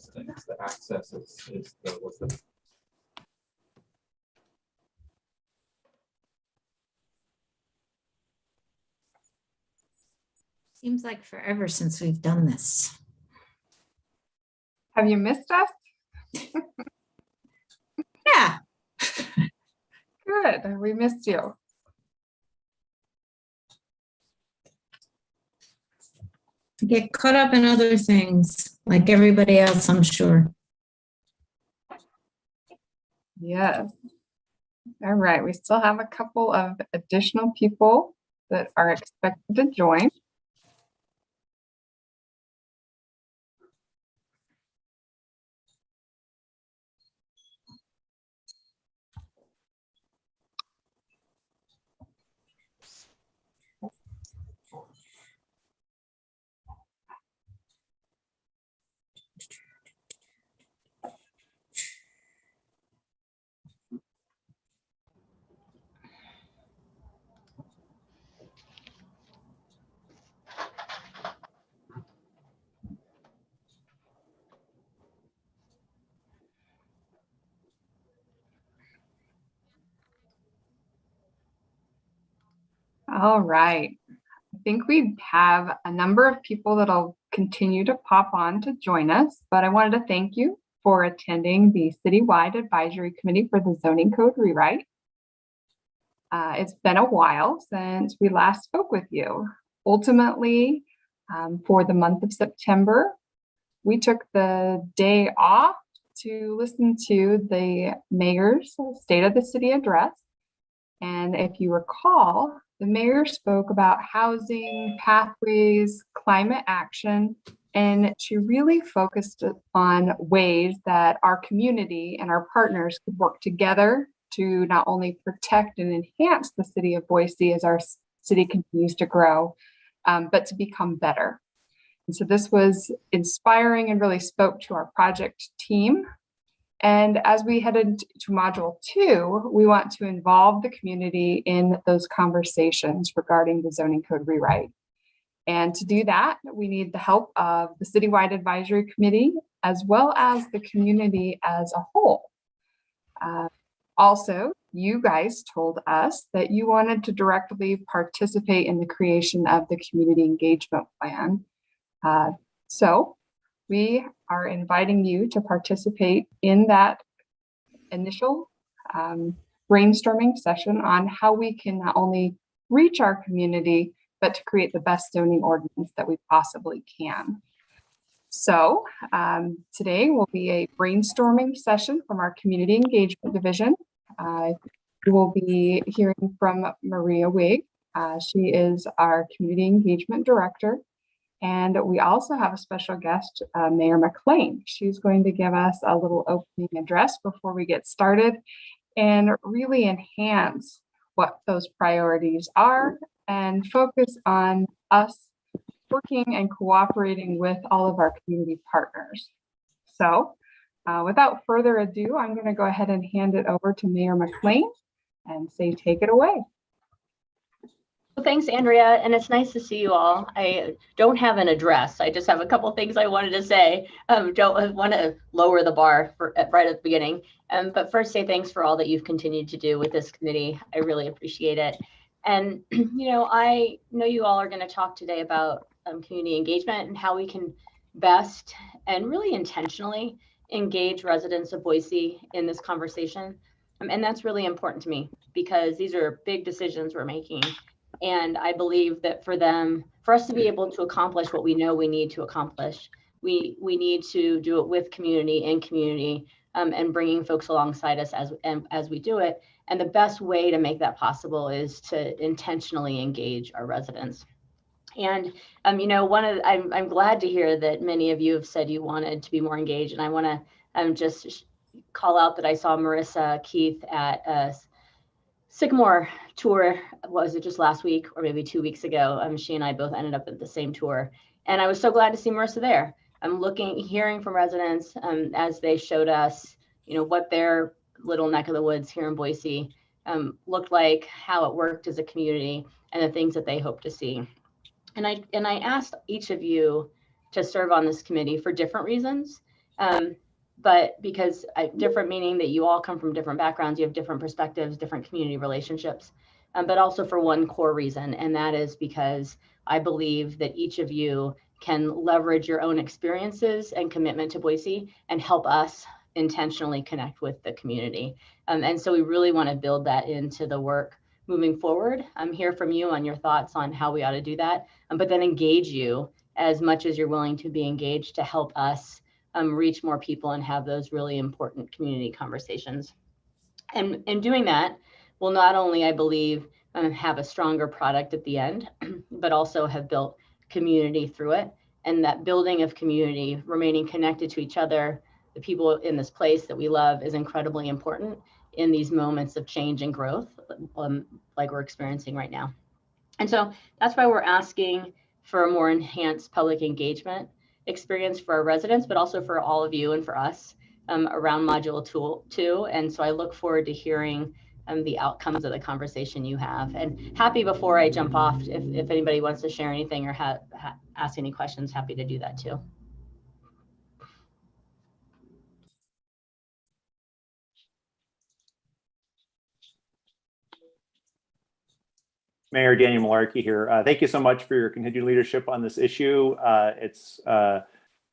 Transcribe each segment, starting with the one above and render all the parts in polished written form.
listings. The access is the Seems like forever since we've done this. Have you missed us? Yeah. Good, we missed you. Get caught up in other things like everybody else, I'm sure. Yes. All right, we still have a couple of additional people that are expected to join. All right. I think we have a number of people that'll continue to pop on to join us, but I wanted to thank you for attending the Citywide Advisory Committee for the Zoning Code Rewrite. It's been a while since we last spoke with you. Ultimately, for the month of September, we took the day off to listen to the mayor's State of the City address. And if you recall, the mayor spoke about housing, pathways, climate action, and she really focused on ways that our community and our partners could work together to not only protect and enhance the city of Boise as our city continues to grow, but to become better. And so this was inspiring and really spoke to our project team. And as we headed to module 2, we want to involve the community in those conversations regarding the zoning code rewrite. And to do that, we need the help of the Citywide Advisory Committee, as well as the community as a whole. Also, you guys told us that you wanted to directly participate in the creation of the community engagement plan. So we are inviting you to participate in that initial brainstorming session on how we can not only reach our community, but to create the best zoning ordinance that we possibly can. So today will be a brainstorming session from our Community Engagement Division. We will be hearing from Maria Wig. She is our Community Engagement Director. And we also have a special guest, Mayor McLean. She's going to give us a little opening address before we get started and really enhance what those priorities are and focus on us working and cooperating with all of our community partners. So without further ado, I'm going to go ahead and hand it over to Mayor McLean and say, take it away. Well, thanks, Andrea, and it's nice to see you all. I don't have an address. I just have a couple things I wanted to say. Don't want to lower the bar right at the beginning. But first, say thanks for all that you've continued to do with this committee. I really appreciate it. And, I know you all are going to talk today about community engagement and how we can best and really intentionally engage residents of Boise in this conversation. And that's really important to me because these are big decisions we're making. And I believe that for us to be able to accomplish what we know we need to accomplish, we need to do it with community and bringing folks alongside us as we do it. And the best way to make that possible is to intentionally engage our residents. And I'm glad to hear that many of you have said you wanted to be more engaged. And I want to just call out that I saw Marissa Keith at a Sycamore tour. Was it just last week or maybe 2 weeks ago? She and I both ended up at the same tour, and I was so glad to see Marissa there. I'm hearing from residents as they showed us, what their little neck of the woods here in Boise looked like, how it worked as a community, and the things that they hope to see. And I asked each of you to serve on this committee for different reasons, But because different meaning that you all come from different backgrounds, you have different perspectives, different community relationships, but also for one core reason, and that is because I believe that each of you can leverage your own experiences and commitment to Boise and help us intentionally connect with the community. And so we really want to build that into the work moving forward. Hear from you on your thoughts on how we ought to do that, but then engage you as much as you're willing to be engaged to help us reach more people and have those really important community conversations. And doing that will not only, I believe, have a stronger product at the end, but also have built community through it. And that building of community, remaining connected to each other, the people in this place that we love, is incredibly important in these moments of change and growth like we're experiencing right now. And so that's why we're asking for a more enhanced public engagement experience for our residents, but also for all of you and for us around Module 2. And so I look forward to hearing the outcomes of the conversation you have. And happy, before I jump off, if anybody wants to share anything or ask any questions, happy to do that too. Mayor Daniel Malarkey here. Thank you so much for your continued leadership on this issue.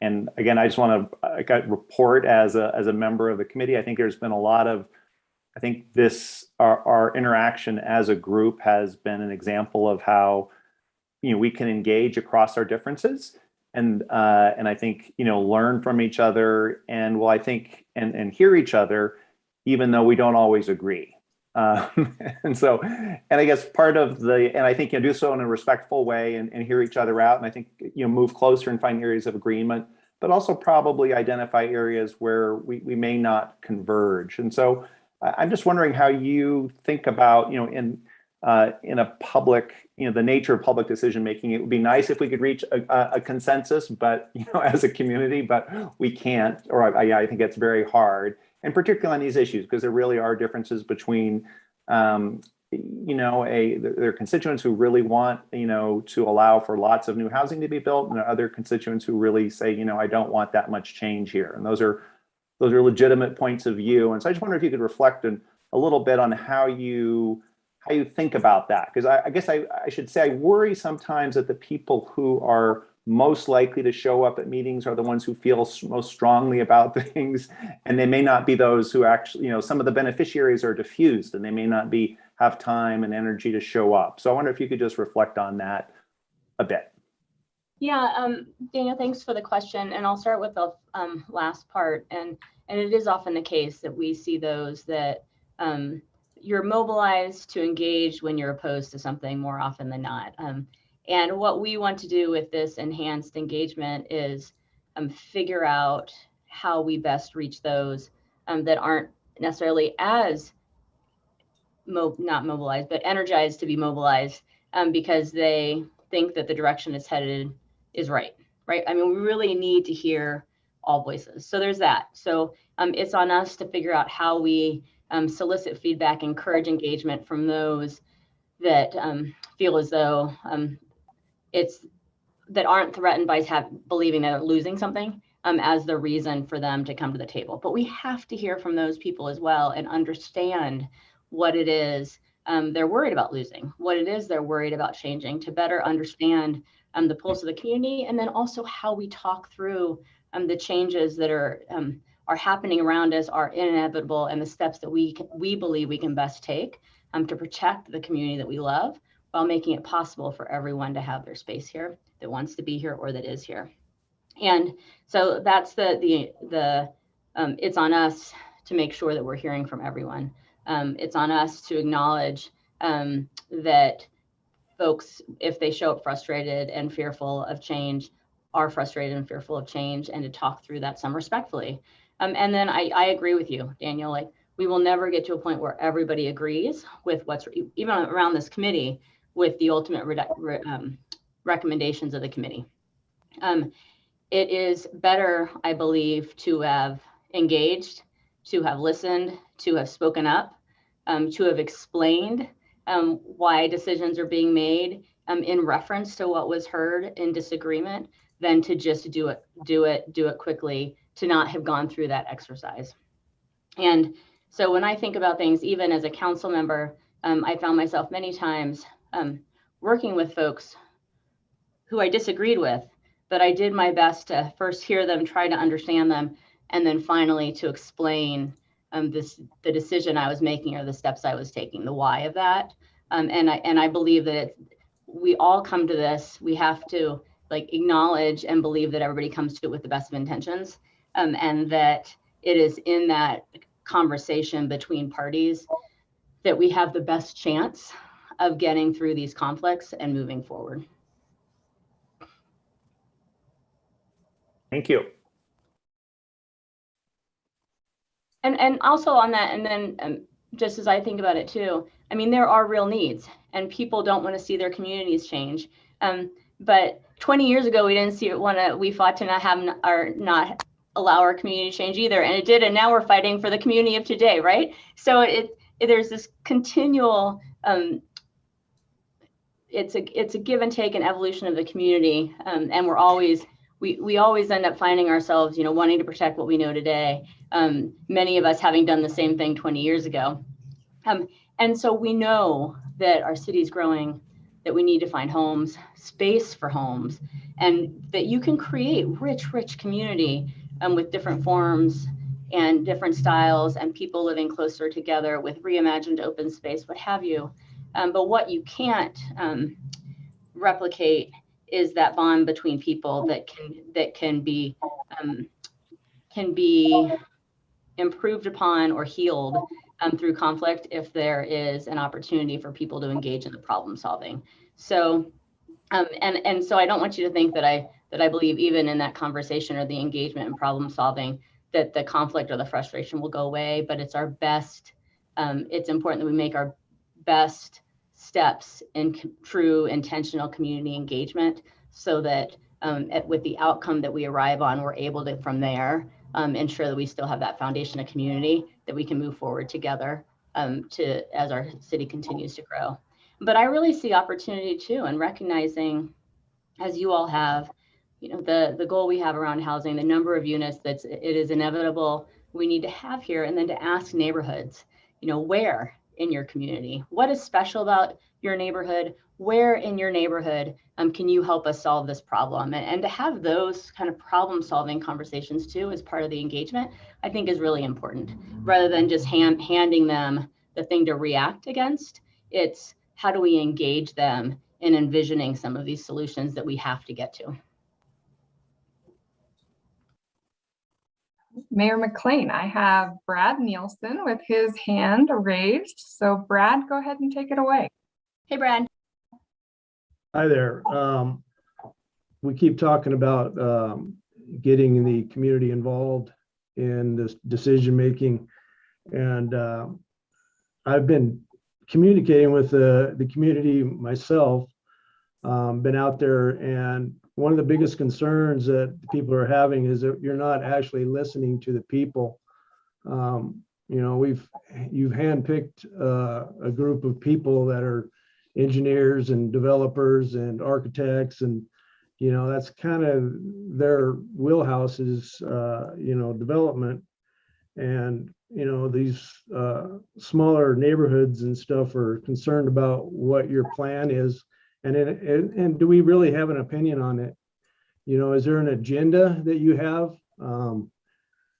And again, I just want to report as a member of the committee. I think there's been a lot of, I think our interaction as a group has been an example of how, we can engage across our differences and I think, learn from each other and and hear each other, even though we don't always agree. And I guess part of and I think do so in a respectful way and hear each other out. And I think, move closer and find areas of agreement, but also probably identify areas where we may not converge. And so I'm just wondering how you think about, in a public, the nature of public decision making. It would be nice if we could reach a consensus, but, as a community, but we can't, or I think it's very hard. And particularly on these issues, because there really are differences between, there are constituents who really want, to allow for lots of new housing to be built, and other constituents who really say, I don't want that much change here. And those are legitimate points of view. And so I just wonder if you could reflect a little bit on how you think about that, because I guess I should say I worry sometimes that the people who are most likely to show up at meetings are the ones who feel most strongly about things, and they may not be those who actually, some of the beneficiaries are diffused and they may not have time and energy to show up. So I wonder if you could just reflect on that a bit. Yeah, Daniel, thanks for the question. And I'll start with the last part. And it is often the case that we see those that you're mobilized to engage when you're opposed to something more often than not. And what we want to do with this enhanced engagement is figure out how we best reach those that aren't necessarily as not mobilized, but energized to be mobilized because they think that the direction it's headed is right? I mean, we really need to hear all voices. So there's that. So it's on us to figure out how we solicit feedback, encourage engagement from those that feel as though that aren't threatened by believing that they're losing something as the reason for them to come to the table. But we have to hear from those people as well and understand what it is they're worried about losing, what it is they're worried about changing, to better understand the pulse of the community, and then also how we talk through the changes that are happening around us, are inevitable, and the steps that we believe we can best take to protect the community that we love, while making it possible for everyone to have their space here that wants to be here or that is here. And so that's it's on us to make sure that we're hearing from everyone. It's on us to acknowledge that folks, if they show up frustrated and fearful of change, are frustrated and fearful of change, and to talk through that some respectfully. And then I agree with you, Daniel, like we will never get to a point where everybody agrees with even around this committee, with the ultimate recommendations of the committee. It is better, I believe, to have engaged, to have listened, to have spoken up, to have explained why decisions are being made in reference to what was heard in disagreement, than to just do it quickly to not have gone through that exercise. And so when I think about things, even as a council member, I found myself many times working with folks who I disagreed with, but I did my best to first hear them, try to understand them, and then finally to explain the decision I was making or the steps I was taking, the why of that. And I believe that we all come to this, we have to like acknowledge and believe that everybody comes to it with the best of intentions, and that it is in that conversation between parties that we have the best chance of getting through these conflicts and moving forward. Thank you. And also on that, and then just as I think about it too, I mean, there are real needs and people don't want to see their communities change. But 20 years ago, we didn't we fought to not allow our community to change either. And it did. And now we're fighting for the community of today, right? So there's this continual, it's a give and take and evolution of the community. And we always end up finding ourselves, wanting to protect what we know today. Many of us having done the same thing 20 years ago. And so we know that our city's growing, that we need to find homes, space for homes, and that you can create rich community with different forms and different styles and people living closer together with reimagined open space, what have you. But what you can't replicate is that bond between people that can be improved upon or healed through conflict if there is an opportunity for people to engage in the problem solving. So, and so I don't want you to think that I believe even in that conversation or the engagement and problem solving that the conflict or the frustration will go away, but it's our best, it's important that we make our best steps in true intentional community engagement so that with the outcome that we arrive on, we're able to from there ensure that we still have that foundation of community that we can move forward together as our city continues to grow. But I really see opportunity too, and recognizing, as you all have, the goal we have around housing, the number of units it is inevitable we need to have here, and then to ask neighborhoods, where in your community, what is special about your neighborhood, where in your neighborhood can you help us solve this problem? And to have those kind of problem solving conversations too as part of the engagement, I think is really important, rather than just handing them the thing to react against. It's how do we engage them in envisioning some of these solutions that we have to get to. Mayor McLean, I have Brad Nielsen with his hand raised. So Brad, go ahead and take it away. Hey, Brad. Hi there. We keep talking about getting the community involved in this decision making, and I've been communicating with the community myself. Been out there, and one of the biggest concerns that people are having is that you're not actually listening to the people. You've handpicked a group of people that are engineers and developers and architects, and that's kind of their wheelhouse is development. And these smaller neighborhoods and stuff are concerned about what your plan is, and do we really have an opinion on it? Is there an agenda that you have?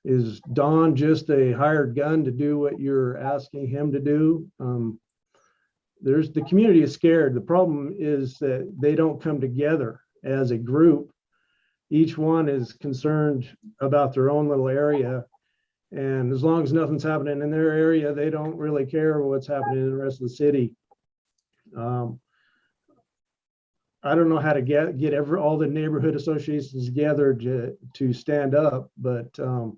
Is Don just a hired gun to do what you're asking him to do? The community is scared. The problem is that they don't come together as a group. Each one is concerned about their own little area. And as long as nothing's happening in their area, they don't really care what's happening in the rest of the city. I don't know how to get all the neighborhood associations together to stand up, but the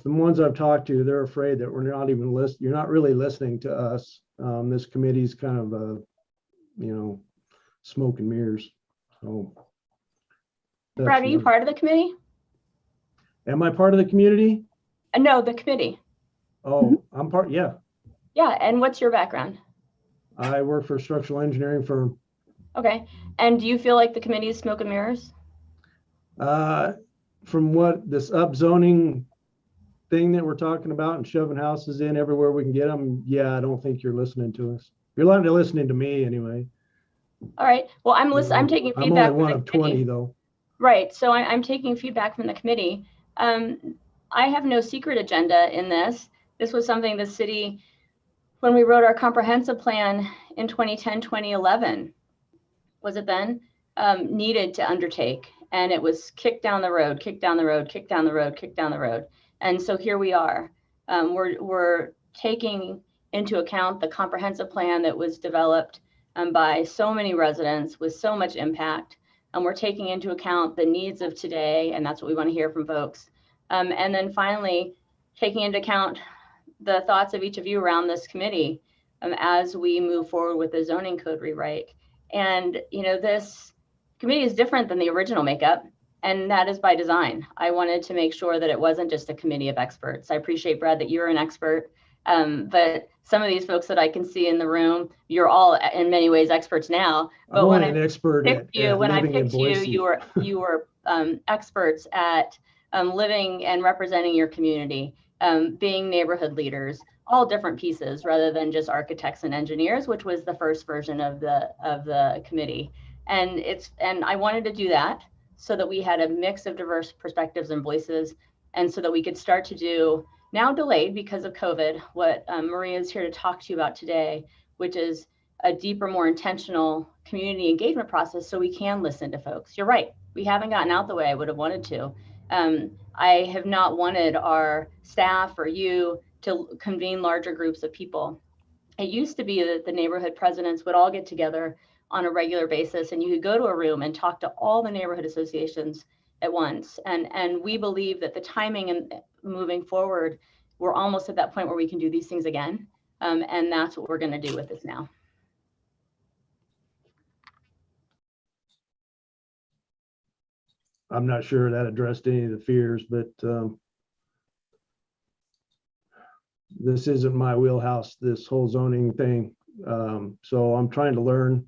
ones I've talked to, they're afraid that we're not even listening. You're not really listening to us. This committee's kind of smoke and mirrors. So, Brad, are you part of the committee? Am I part of the community? No, the committee. Oh, I'm part. Yeah. Yeah, and what's your background? I work for a structural engineering firm. Okay, and do you feel like the committee is smoke and mirrors? from what this upzoning thing that we're talking about and shoving houses in everywhere we can get them, yeah, I don't think you're listening to us. You're not listening to me anyway. All right. Well, I'm listening. I'm taking I'm feedback. only one from of the committee. 20 though. Right. So I'm taking feedback from the committee. I have no secret agenda in this. This was something the city, when we wrote our comprehensive plan in 2010, 2011, was it then, needed to undertake. And it was kicked down the road, kicked down the road, kicked down the road, kicked down the road. And so here we are. We're taking into account the comprehensive plan that was developed by so many residents with so much impact. And we're taking into account the needs of today, and that's what we want to hear from folks. And then finally, taking into account the thoughts of each of you around this committee as we move forward with the zoning code rewrite. And, you know, this committee is different than the original makeup, and that is by design. I wanted to make sure that it wasn't just a committee of experts. I appreciate, Brad, that you're an expert, but some of these folks that I can see in the room, you're all in many ways experts now. But I'm only an expert at when I living in picked you, Boise. you were experts at living and representing your community, being neighborhood leaders, all different pieces rather than just architects and engineers, which was the first version of the committee. And I wanted to do that so that we had a mix of diverse perspectives and voices, and so that we could start to do, now delayed because of COVID, what Maria is here to talk to you about today, which is a deeper, more intentional community engagement process so we can listen to folks. You're right, we haven't gotten out the way I would have wanted to. I have not wanted our staff or you to convene larger groups of people. It used to be that the neighborhood presidents would all get together on a regular basis, and you could go to a room and talk to all the neighborhood associations at once. And we believe that the timing and moving forward, we're almost at that point where we can do these things again. And that's what we're going to do with this now. I'm not sure that addressed any of the fears, but this isn't my wheelhouse, this whole zoning thing. So I'm trying to learn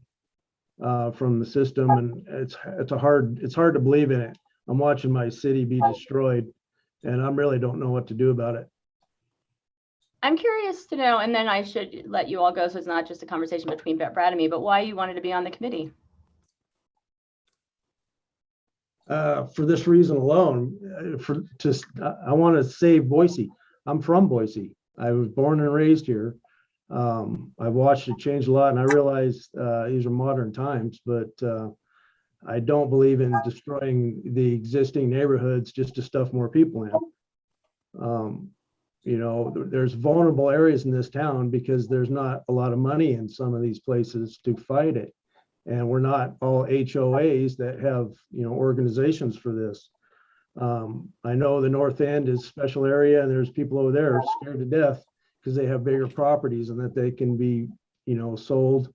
from the system, and it's hard to believe in it. I'm watching my city be destroyed, and I really don't know what to do about it. I'm curious to know, and then I should let you all go so it's not just a conversation between Brad and me, but why you wanted to be on the committee. For this reason alone, I want to save Boise. I'm from Boise. I was born and raised here. I've watched it change a lot, and I realize these are modern times, but I don't believe in destroying the existing neighborhoods just to stuff more people in. You know, there's vulnerable areas in this town because there's not a lot of money in some of these places to fight it. And we're not all HOAs that have, you know, organizations for this. I know the North End is a special area, and there's people over there scared to death because they have bigger properties and that they can be, you know, sold,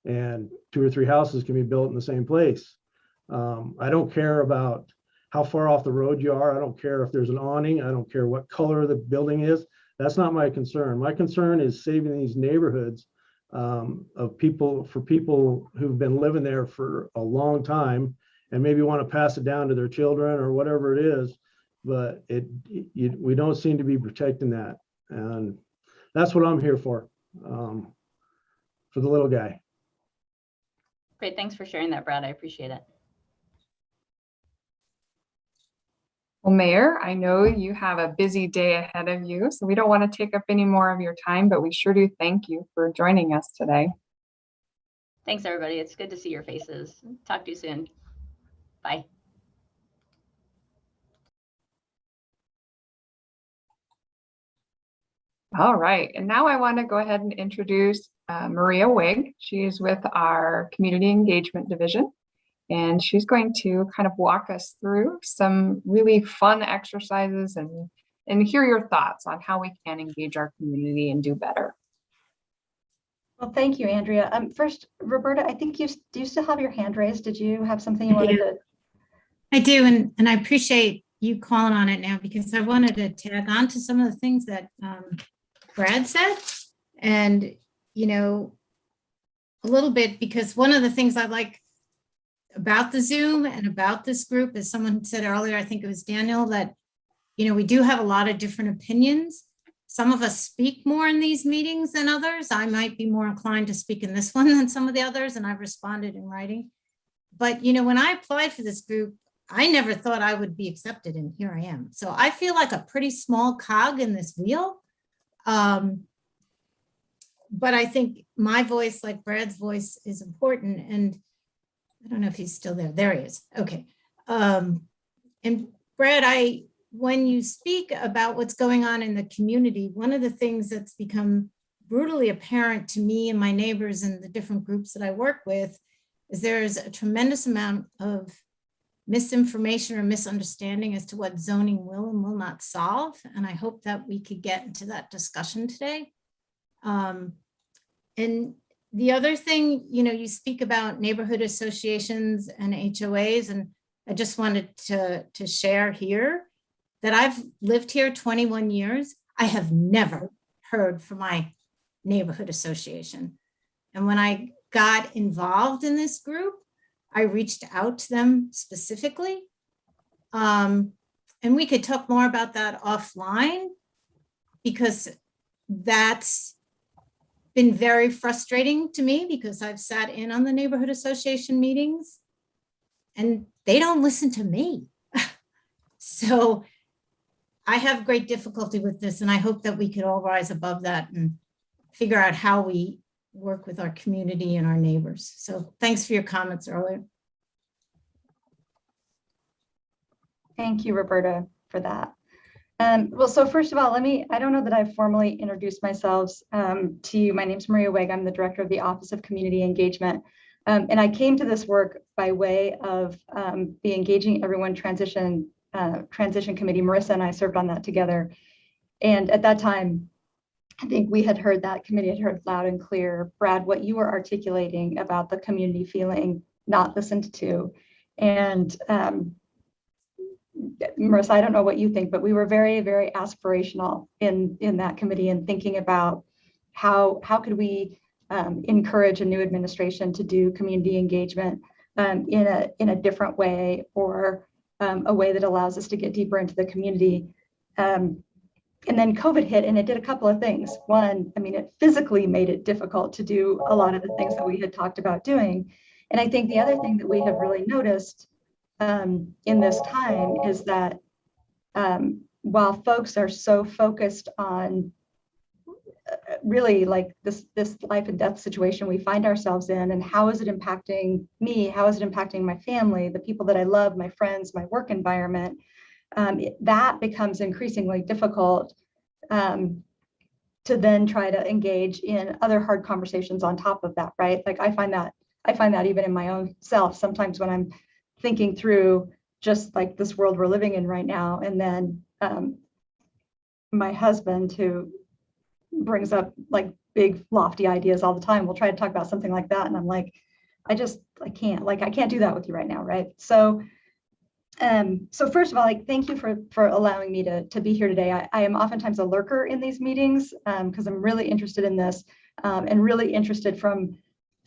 and 2 or 3 houses can be built in the same place. I don't care about how far off the road you are. I don't care if there's an awning. I don't care what color the building is. That's not my concern. My concern is saving these neighborhoods for people who've been living there for a long time and maybe want to pass it down to their children or whatever it is. But we don't seem to be protecting that. And that's what I'm here for the little guy. Great, thanks for sharing that, Brad. I appreciate it. Well, Mayor, I know you have a busy day ahead of you, so we don't want to take up any more of your time, but we sure do thank you for joining us today. Thanks, everybody. It's good to see your faces. Talk to you soon. Bye. All right, and now I want to go ahead and introduce Maria Wig. She is with our Community Engagement Division, and she's going to kind of walk us through some really fun exercises and hear your thoughts on how we can engage our community and do better. Well, thank you, Andrea. First, Roberta, I think do you still have your hand raised? Did you have something you wanted to? I do, and I appreciate you calling on it now, because I wanted to tag on to some of the things that Brad said, and, you know, a little bit, because one of the things I like about the Zoom and about this group, as someone said earlier, I think it was Daniel, that, we do have a lot of different opinions. Some of us speak more in these meetings than others. I might be more inclined to speak in this one than some of the others, and I've responded in writing. But, when I applied for this group, I never thought I would be accepted, and here I am. So I feel like a pretty small cog in this wheel. But I think my voice, like Brad's voice, is important. And I don't know if he's still there. There he is. Okay. And Brad, when you speak about what's going on in the community, one of the things that's become brutally apparent to me and my neighbors and the different groups that I work with is there's a tremendous amount of misinformation or misunderstanding as to what zoning will and will not solve. And I hope that we could get into that discussion today. And the other thing, you speak about neighborhood associations and HOAs, and I just wanted to share here that I've lived here 21 years. I have never heard from my neighborhood association. And when I got involved in this group, I reached out to them specifically. And we could talk more about that offline, because that's been very frustrating to me, because I've sat in on the neighborhood association meetings and they don't listen to me. So I have great difficulty with this, and I hope that we could all rise above that and figure out how we work with our community and our neighbors. So thanks for your comments earlier. Thank you, Roberta, for that. Well, so first of all, I don't know that I've formally introduced myself to you. My name's Maria Wegg. I'm the director of the Office of Community Engagement. And I came to this work by way of the Engaging Everyone Transition Committee. Marissa and I served on that together. And at that time, I think we had heard that committee had heard loud and clear, Brad, what you were articulating about the community feeling not listened to. And Marissa, I don't know what you think, but we were very, very aspirational in that committee and thinking about how could we encourage a new administration to do community engagement in a different way, or a way that allows us to get deeper into the community. And then COVID hit, and it did a couple of things. One, it physically made it difficult to do a lot of the things that we had talked about doing. And I think the other thing that we have really noticed in this time is that while folks are so focused on really like this life and death situation we find ourselves in, and how is it impacting me, how is it impacting my family, the people that I love, my friends, my work environment, that becomes increasingly difficult to then try to engage in other hard conversations on top of that, right? Like I find that even in my own self, sometimes when I'm thinking through just like this world we're living in right now, and then my husband, who brings up like big lofty ideas all the time, we'll try to talk about something like that, and I'm like, I can't do that with you right now, right? So first of all, thank you for allowing me to be here today. I am oftentimes a lurker in these meetings because I'm really interested in this and really interested from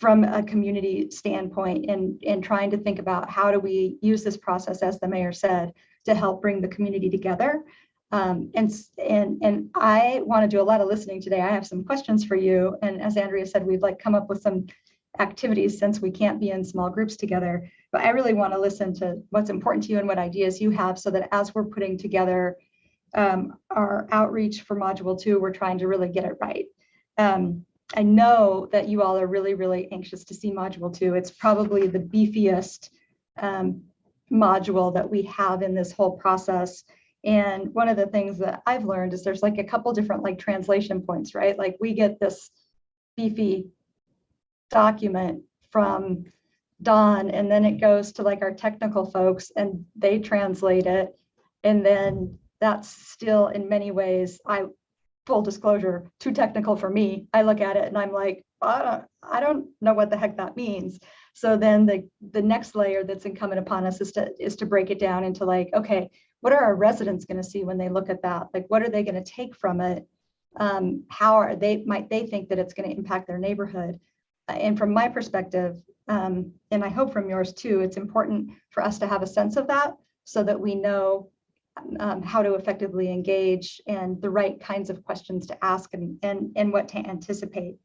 a community standpoint in trying to think about how do we use this process, as the mayor said, to help bring the community together. And I want to do a lot of listening today. I have some questions for you. And as Andrea said, we'd come up with some activities since we can't be in small groups together. But I really want to listen to what's important to you and what ideas you have, so that as we're putting together our outreach for Module 2, we're trying to really get it right. I know that you all are really, really anxious to see Module 2. It's probably the beefiest module that we have in this whole process. And one of the things that I've learned is there's a couple different translation points, right? Like we get this beefy document from Dawn, and then it goes to our technical folks and they translate it. And then that's still in many ways, full disclosure, too technical for me. I look at it and I'm like, I don't know what the heck that means. So then the next layer that's incumbent upon us is to break it down into okay, what are our residents going to see when they look at that? What are they going to take from it? How might they think that it's going to impact their neighborhood? And from my perspective, and I hope from yours too, it's important for us to have a sense of that so that we know how to effectively engage and the right kinds of questions to ask and what to anticipate.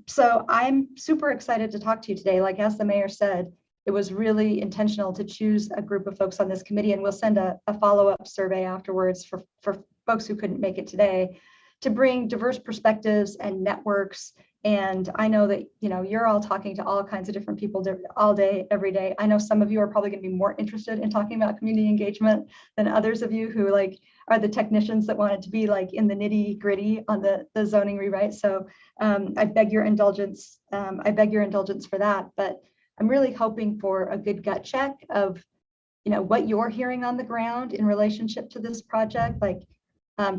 So I'm super excited to talk to you today. Like as the mayor said, it was really intentional to choose a group of folks on this committee, and we'll send a follow-up survey afterwards for folks who couldn't make it today to bring diverse perspectives and networks. And I know that, you know, you're all talking to all kinds of different people all day, every day. I know some of you are probably going to be more interested in talking about community engagement than others of you who like are the technicians that want it to be like in the nitty gritty on the zoning rewrite. So I beg your indulgence. I beg your indulgence for that. But I'm really hoping for a good gut check of, you know, what you're hearing on the ground in relationship to this project. Like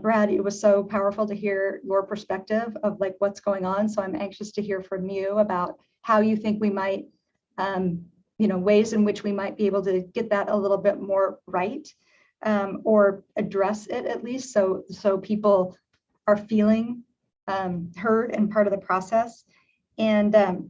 Brad, it was so powerful to hear your perspective of like what's going on. So I'm anxious to hear from you about how you think we might, you know, ways in which we might be able to get that a little bit more right, or address it at least, so people are feeling heard and part of the process. And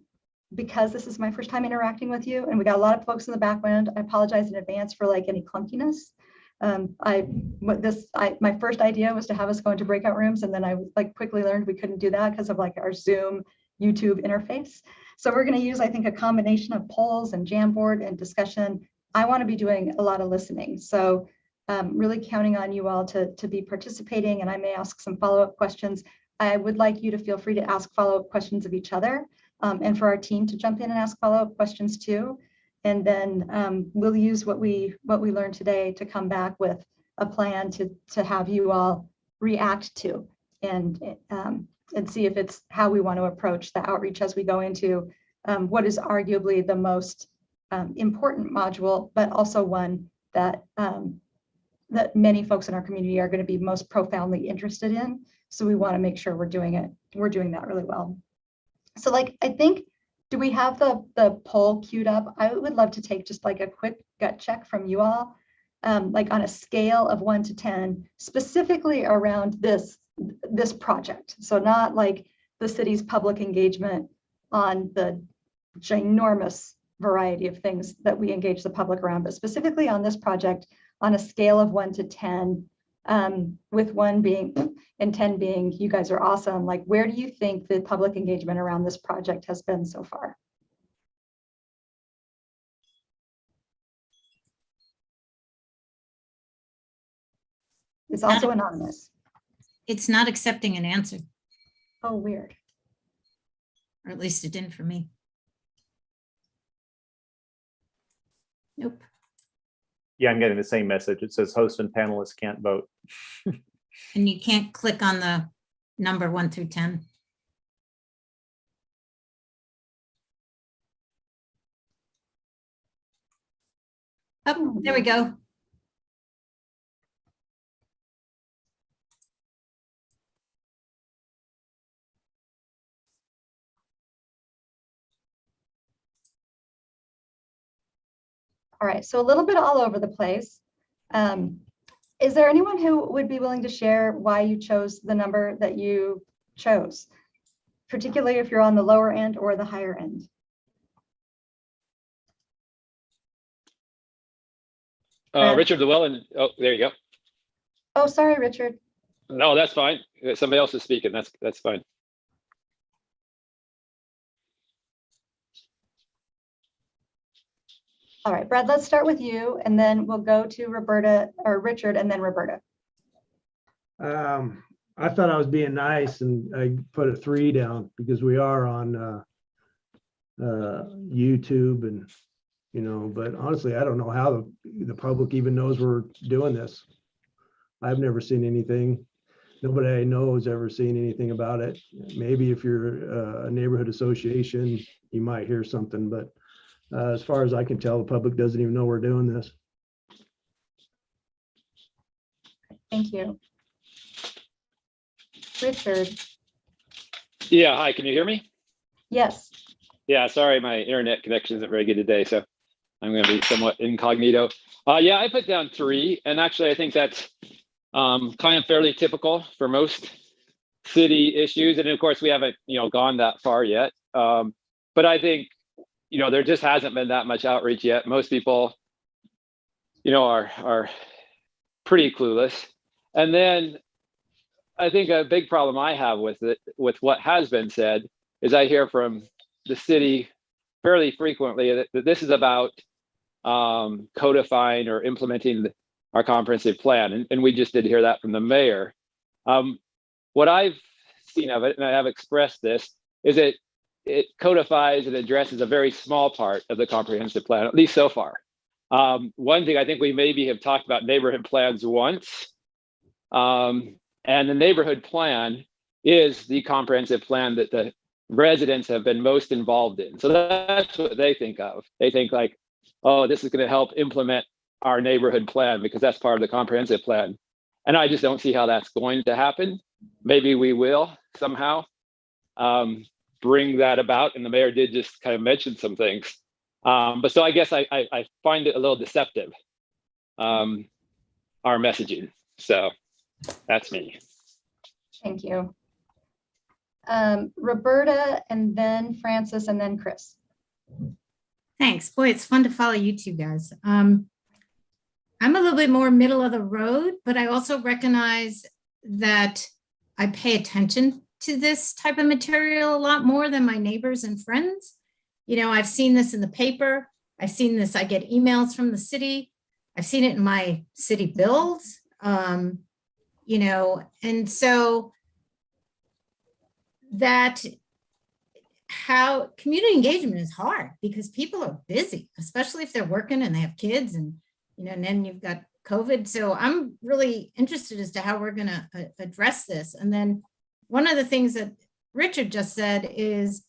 because this is my first time interacting with you, and we got a lot of folks in the background, I apologize in advance for like any clunkiness. My first idea was to have us go into breakout rooms, and then I like quickly learned we couldn't do that because of like our Zoom YouTube interface. So we're going to use, I think, a combination of polls and Jamboard and discussion. I want to be doing a lot of listening. So really counting on you all to be participating, and I may ask some follow-up questions. I would like you to feel free to ask follow-up questions of each other, and for our team to jump in and ask follow-up questions too. And then we'll use what we learned today to come back with a plan to have you all react to and see if it's how we want to approach the outreach as we go into what is arguably the most important module, but also one that that many folks in our community are going to be most profoundly interested in. So we want to make sure we're doing that really well. So like, I think, do we have the poll queued up? I would love to take just like a quick gut check from you all, like on a scale of 1 to 10, specifically around this project. So not like the city's public engagement on the ginormous variety of things that we engage the public around, but specifically on this project on a scale of 1 to 10, with 1 being and 10 being you guys are awesome. Like, where do you think the public engagement around this project has been so far? It's also anonymous. It's not accepting an answer, Oh, weird. or at least it didn't for me. Nope. Yeah, I'm getting the same message. It says host and panelists can't vote. And you can't click on the number 1 through 10. Oh, there we go. All right, so a little bit all over the place. Is there anyone who would be willing to share why you chose the number that you chose, particularly if you're on the lower end or the higher end? Richard Llewellyn. Oh, there you go. Oh, sorry, Richard. No, that's fine. Somebody else is speaking. That's fine. All right, Brad, let's start with you, and then we'll go to Roberta or Richard, and then Roberta. I thought I was being nice, and I put a 3 down because we are on YouTube, and you know. But honestly, I don't know how the public even knows we're doing this. I've never seen anything. Nobody I know has ever seen anything about it. Maybe if you're a neighborhood association, you might hear something, but as far as I can tell, the public doesn't even know we're doing this. Thank you. Richard. Yeah, hi, can you hear me? Yes. Yeah, sorry, my internet connection isn't very good today, so I'm going to be somewhat incognito. Yeah, I put down 3, and actually I think that's kind of fairly typical for most city issues. And of course, we haven't, gone that far yet. But I think, there just hasn't been that much outreach yet. Most people, are pretty clueless. And then I think a big problem I have with what has been said, is I hear from the city fairly frequently that this is about codifying or implementing our comprehensive plan. And we just did hear that from the mayor. What I've seen of it, and I have expressed this, is it codifies and addresses a very small part of the comprehensive plan, at least so far. One thing I think we maybe have talked about neighborhood plans once, and the neighborhood plan is the comprehensive plan that the residents have been most involved in. So that's what they think of. They think like, oh, this is going to help implement our neighborhood plan because that's part of the comprehensive plan. And I just don't see how that's going to happen. Maybe we will somehow bring that about. And the mayor did just kind of mention some things. But so I guess I find it a little deceptive, our messaging. So that's me. Thank you. Roberta, and then Francis, and then Chris. Thanks. Boy, it's fun to follow you two guys. I'm a little bit more middle of the road, but I also recognize that I pay attention to this type of material a lot more than my neighbors and friends. I've seen this in the paper. I've seen this, I get emails from the city. I've seen it in my city bills, and so that how community engagement is hard because people are busy, especially if they're working and they have kids and, and then you've got COVID. So I'm really interested as to how we're going to address this. And then one of the things that Richard just said is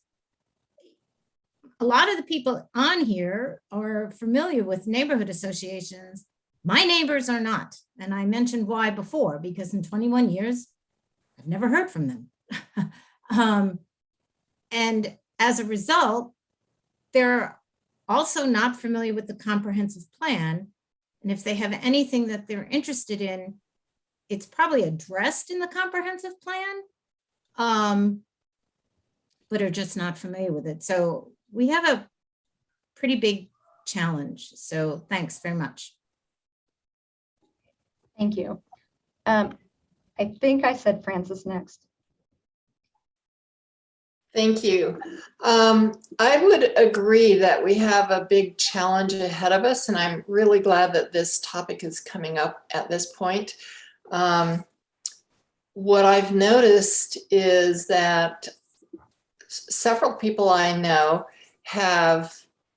a lot of the people on here are familiar with neighborhood associations. My neighbors are not. And I mentioned why before, because in 21 years, I've never heard from them. And as a result, they're also not familiar with the comprehensive plan. And if they have anything that they're interested in, it's probably addressed in the comprehensive plan, but are just not familiar with it. So we have a pretty big challenge. So thanks very much. Thank you. I think I said Francis next. Thank you. I would agree that we have a big challenge ahead of us, and I'm really glad that this topic is coming up at this point. What I've noticed is that several people I know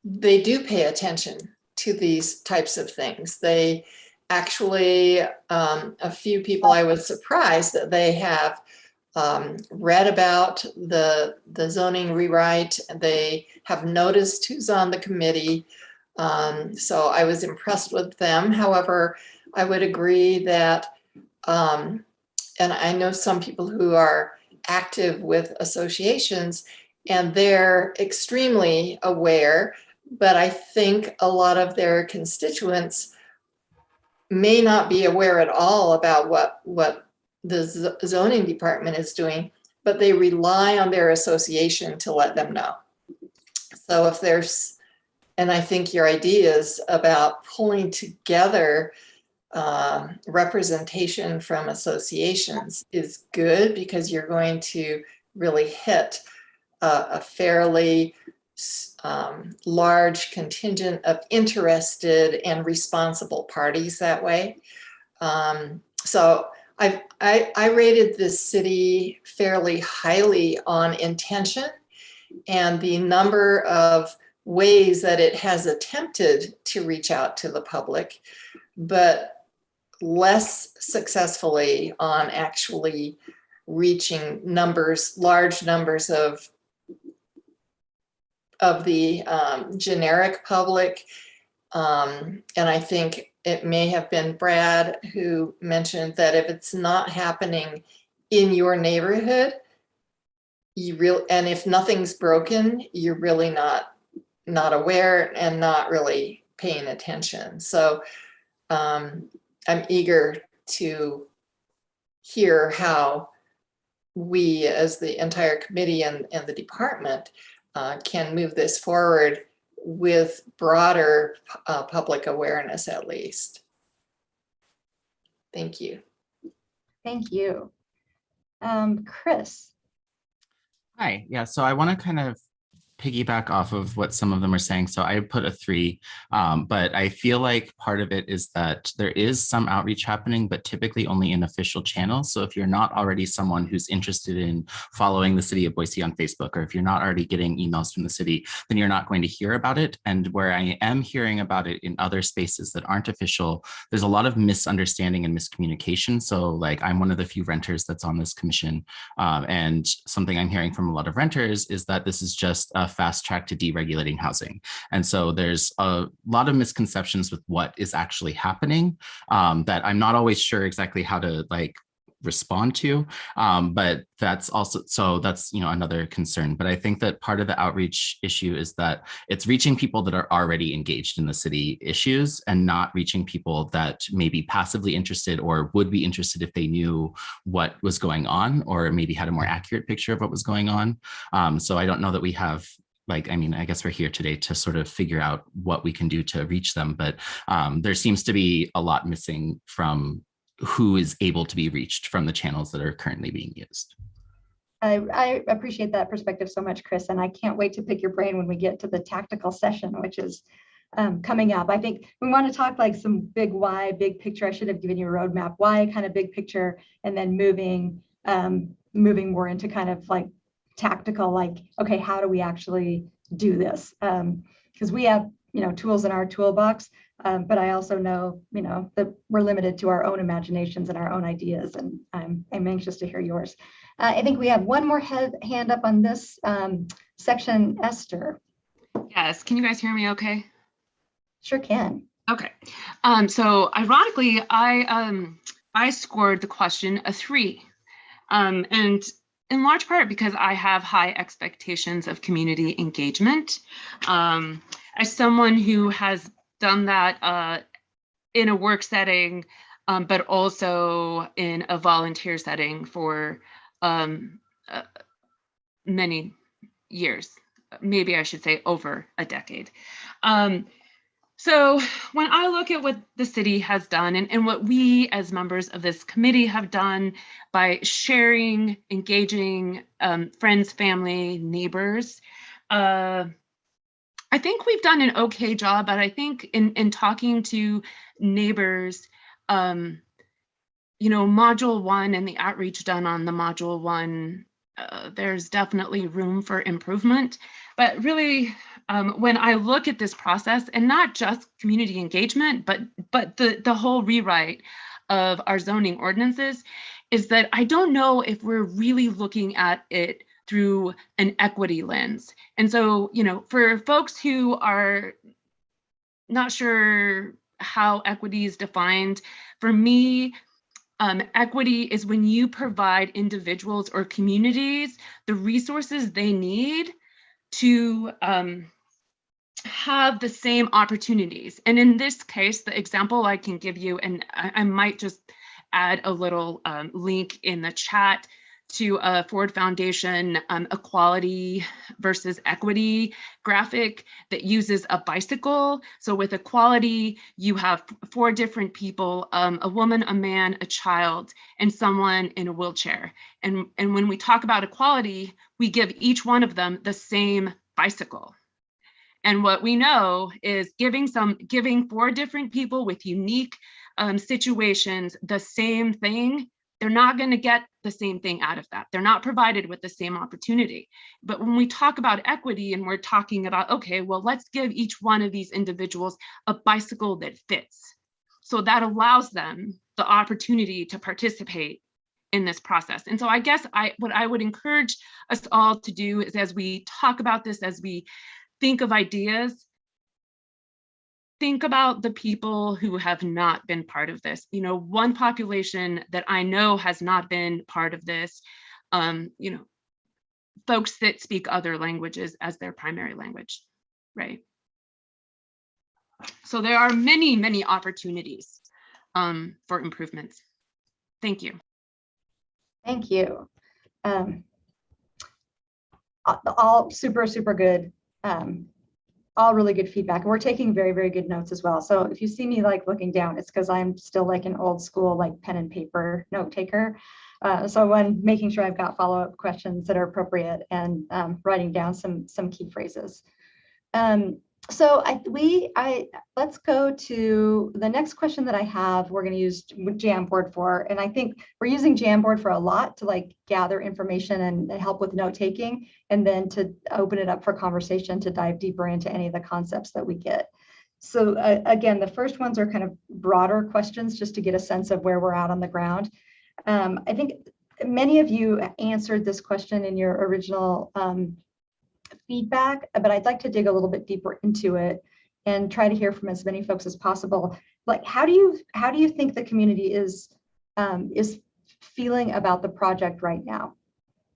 they do pay attention to these types of things. They actually, a few people I was surprised that they have read about the zoning rewrite. They have noticed who's on the committee. So I was impressed with them. However, I would agree that, and I know some people who are active with associations and they're extremely aware, but I think a lot of their constituents may not be aware at all about what the zoning department is doing, but they rely on their association to let them know. So if there's, and I think your ideas about pulling together representation from associations is good, because you're going to really hit a fairly large contingent of interested and responsible parties that way. So I rated this city fairly highly on intention and the number of ways that it has attempted to reach out to the public, but less successfully on actually reaching large numbers of the generic public. And I think it may have been Brad who mentioned that if it's not happening in your neighborhood, and if nothing's broken, you're really not aware and not really paying attention. So I'm eager to hear how we as the entire committee and the department can move this forward with broader public awareness, at least. Thank you. Thank you. Chris. Hi, yeah, so I want to kind of piggyback off of what some of them are saying. So I put a 3, but I feel like part of it is that there is some outreach happening, but typically only in official channels. So if you're not already someone who's interested in following the city of Boise on Facebook, or if you're not already getting emails from the city, then you're not going to hear about it. And where I am hearing about it in other spaces that aren't official, there's a lot of misunderstanding and miscommunication. So like I'm one of the few renters that's on this commission. And something I'm hearing from a lot of renters is that this is just a fast track to deregulating housing. And so there's a lot of misconceptions with what is actually happening that I'm not always sure exactly how to like respond to, but that's also, so that's, you know, another concern. But I think that part of the outreach issue is that it's reaching people that are already engaged in the city issues and not reaching people that may be passively interested or would be interested if they knew what was going on or maybe had a more accurate picture of what was going on. So I don't know that we have, like, I mean, I guess we're here today to sort of figure out what we can do to reach them, but there seems to be a lot missing from who is able to be reached from the channels that are currently being used. I appreciate that perspective so much, Chris, and I can't wait to pick your brain when we get to the tactical session, which is coming up. I think we want to talk like some big why, big picture. I should have given you a roadmap, why kind of big picture, and then moving more into kind of like tactical, like, okay, how do we actually do this? Because we have, you know, tools in our toolbox, but I also know, you know, that we're limited to our own imaginations and our own ideas, and I'm anxious to hear yours. I think we have one more hand up on this section, Esther. Yes, can you guys hear me okay? Sure can. Okay, so ironically, I scored the question a 3, and in large part because I have high expectations of community engagement. As someone who has done that in a work setting, but also in a volunteer setting for many years, maybe I should say over a decade. So when I look at what the city has done and what we as members of this committee have done by sharing, engaging friends, family, neighbors, I think we've done an okay job, but I think in talking to neighbors, you know, module 1 and the outreach done on the module 1, there's definitely room for improvement. But really, when I look at this process, and not just community engagement, but the whole rewrite of our zoning ordinances, is that I don't know if we're really looking at it through an equity lens. And so, you know, for folks who are not sure how equity is defined, for me, equity is when you provide individuals or communities the resources they need to have the same opportunities. And in this case, the example I can give you, and I might just add a little link in the chat to a Ford Foundation equality versus equity graphic that uses a bicycle. So with equality, you have 4 different people, a woman, a man, a child, and someone in a wheelchair. And when we talk about equality, we give each one of them the same bicycle. And what we know is giving 4 different people with unique situations the same thing, they're not going to get the same thing out of that. They're not provided with the same opportunity. But when we talk about equity and we're talking about, okay, well, let's give each one of these individuals a bicycle that fits. So that allows them the opportunity to participate in this process. And so I guess what I would encourage us all to do is, as we talk about this, as we think of ideas, think about the people who have not been part of this. You know, one population that I know has not been part of this, you know, folks that speak other languages as their primary language, right? So there are many, many opportunities for improvements. Thank you. Thank you. all super, super good. All really good feedback. We're taking very, very good notes as well. So if you see me like looking down, it's because I'm still like an old school, like pen and paper note taker. So when making sure I've got follow-up questions that are appropriate and writing down some key phrases. So let's go to the next question that I have. We're going to use Jamboard for, and I think we're using Jamboard for a lot to like gather information and help with note taking, and then to open it up for conversation to dive deeper into any of the concepts that we get. So again, the first ones are kind of broader questions just to get a sense of where we're at on the ground. I think many of you answered this question in your original feedback, but I'd like to dig a little bit deeper into it and try to hear from as many folks as possible. Like, how do you think the community is feeling about the project right now?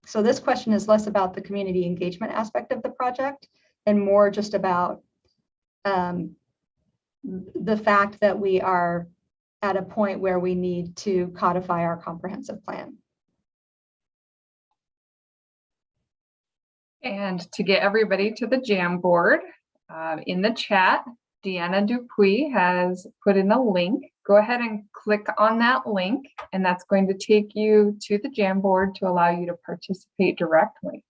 So this question is less about the community engagement aspect of the project and more just about the fact that we are at a point where we need to codify our comprehensive plan. And to get everybody to the Jamboard, in the chat, Deanna Dupuy has put in a link. Go ahead and click on that link, and that's going to take you to the Jamboard to allow you to participate directly.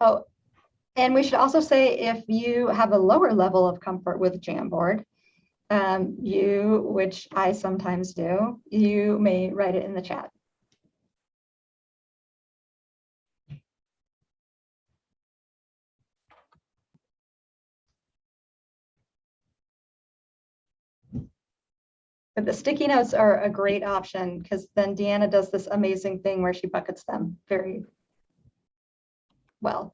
Oh, and we should also say, if you have a lower level of comfort with Jamboard, which I sometimes do, you may write it in the chat. But the sticky notes are a great option, because then Deanna does this amazing thing where she buckets them very well.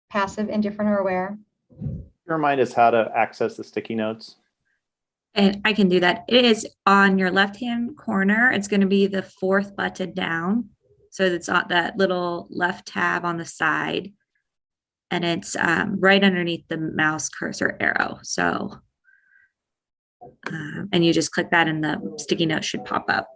Passive, indifferent, or aware. Remind us how to access the sticky notes. And I can do that. It is on your left-hand corner. It's going to be the fourth button down. So it's on that little left tab on the side. And it's right underneath the mouse cursor arrow. So, and you just click that and the sticky note should pop up.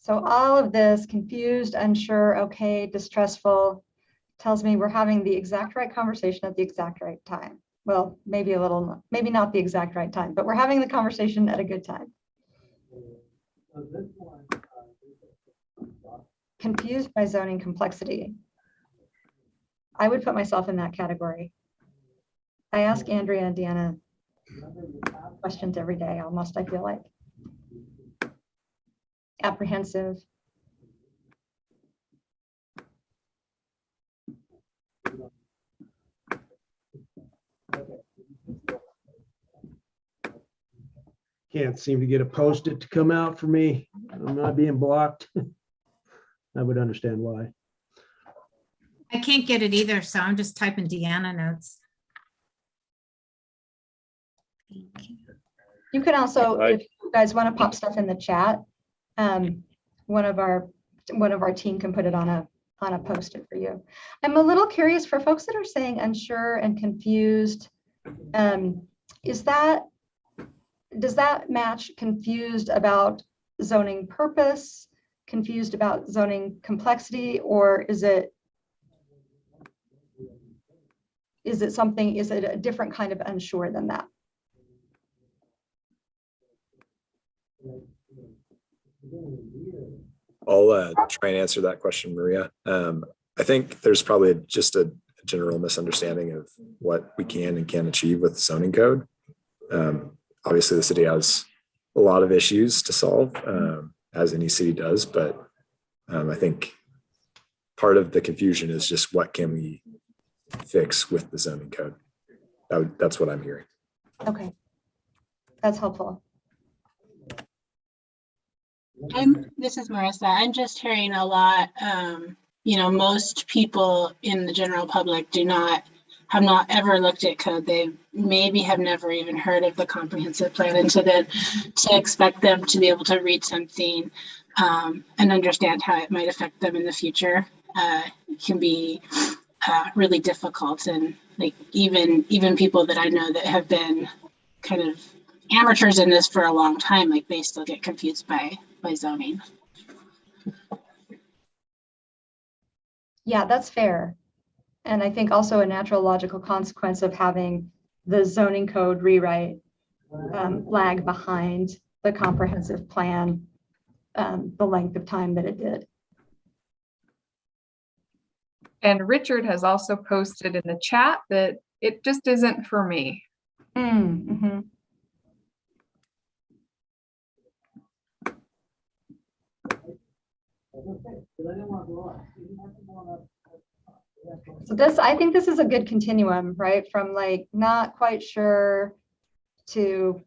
So all of this, confused, unsure, okay, distrustful, tells me we're having the exact right conversation at the exact right time. Well, maybe not the exact right time, but we're having the conversation at a good time. Confused by zoning complexity. I would put myself in that category. I ask Andrea and Deanna questions every day, almost, I feel like. Apprehensive. Can't seem to get a post-it to come out for me. I'm not being blocked. I would understand why. I can't get it either, so I'm just typing Deanna notes. You can also, if you guys want to pop stuff in the chat, one of our team can put it on a post-it for you. I'm a little curious, for folks that are saying unsure and confused, does that match confused about zoning purpose, confused about zoning complexity, or is it a different kind of unsure than that? I'll try and answer that question, Maria. I think there's probably just a general misunderstanding of what we can and can't achieve with the zoning code. Obviously, the city has a lot of issues to solve, as any city does, but I think part of the confusion is just what can we fix with the zoning code. That's what I'm hearing. Okay, that's helpful. This is Marissa. I'm just hearing a lot. Most people in the general public have not ever looked at code. They maybe have never even heard of the comprehensive plan. And so then to expect them to be able to read something and understand how it might affect them in the future can be really difficult. And like even people that I know that have been kind of amateurs in this for a long time, like they still get confused by zoning. Yeah, that's fair. And I think also a natural logical consequence of having the zoning code rewrite lag behind the comprehensive plan, the length of time that it did. And Richard has also posted in the chat that it just isn't for me. Mm-hmm. So I think this is a good continuum, right? From like not quite sure to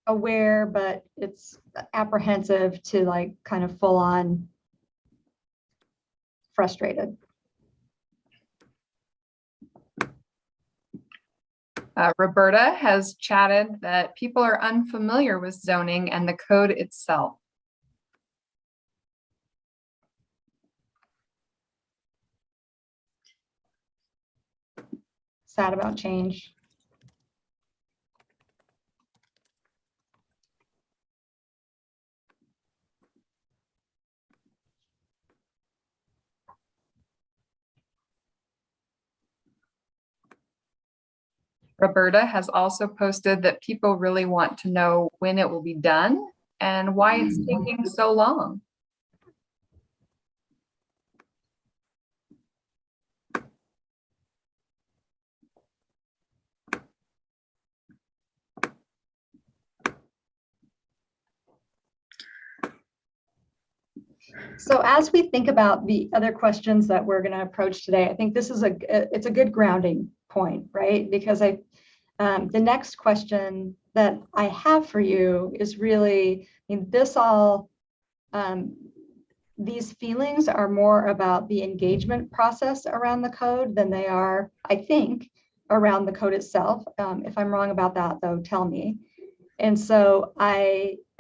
aware, but it's apprehensive to like kind of full on frustrated. Roberta has chatted that people are unfamiliar with zoning and the code itself. Sad about change. Roberta has also posted that people really want to know when it will be done and why it's taking so long. So as we think about the other questions that we're going to approach today, I think this is it's a good grounding point, right? Because the next question that I have for you is really, these feelings are more about the engagement process around the code than they are, I think, around the code itself. If I'm wrong about that, though, tell me. And so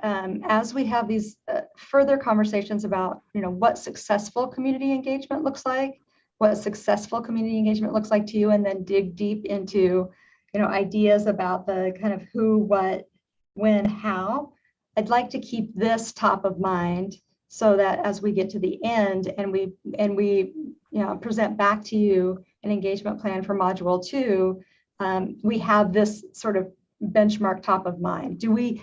as we have these further conversations about, what successful community engagement looks like, what successful community engagement looks like to you, and then dig deep into, ideas about the kind of who, what, when, how. I'd like to keep this top of mind so that as we get to the end and we present back to you an engagement plan for module 2, we have this sort of benchmark top of mind. Do we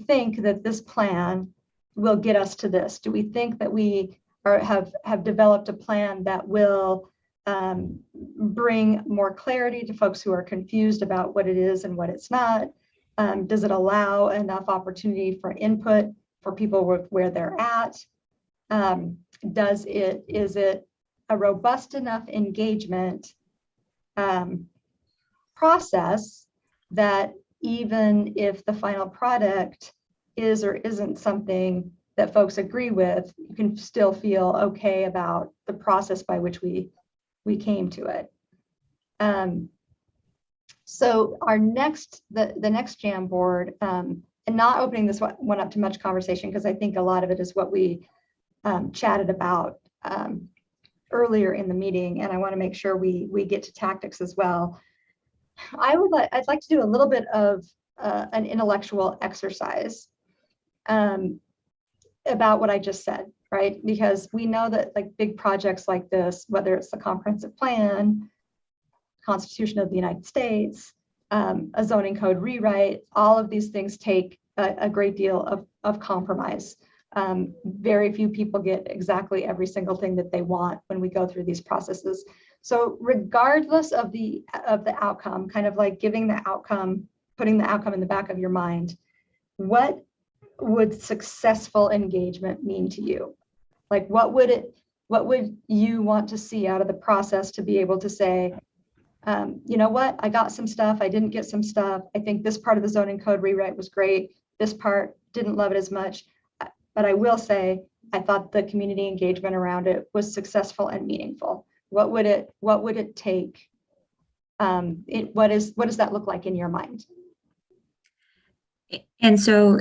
think that this plan will get us to this? Do we think that we have developed a plan that will bring more clarity to folks who are confused about what it is and what it's not? Does it allow enough opportunity for input for people where they're at? Is it a robust enough engagement process that even if the final product is or isn't something that folks agree with, you can still feel okay about the process by which we came to it. So our the next Jam board, and not opening this one up to much conversation, because I think a lot of it is what we chatted about earlier in the meeting, and I want to make sure we get to tactics as well. I'd like to do a little bit of an intellectual exercise about what I just said, right? Because we know that like big projects like this, whether it's the comprehensive plan, Constitution of the United States, a zoning code rewrite, all of these things take a great deal of compromise. Very few people get exactly every single thing that they want when we go through these processes. So regardless of the outcome, kind of like giving the outcome, putting the outcome in the back of your mind, what would successful engagement mean to you? Like what would you want to see out of the process to be able to say, you know what, I got some stuff, I didn't get some stuff. I think this part of the zoning code rewrite was great. This part, didn't love it as much. But I will say, I thought the community engagement around it was successful and meaningful. What would it take? What does that look like in your mind? And so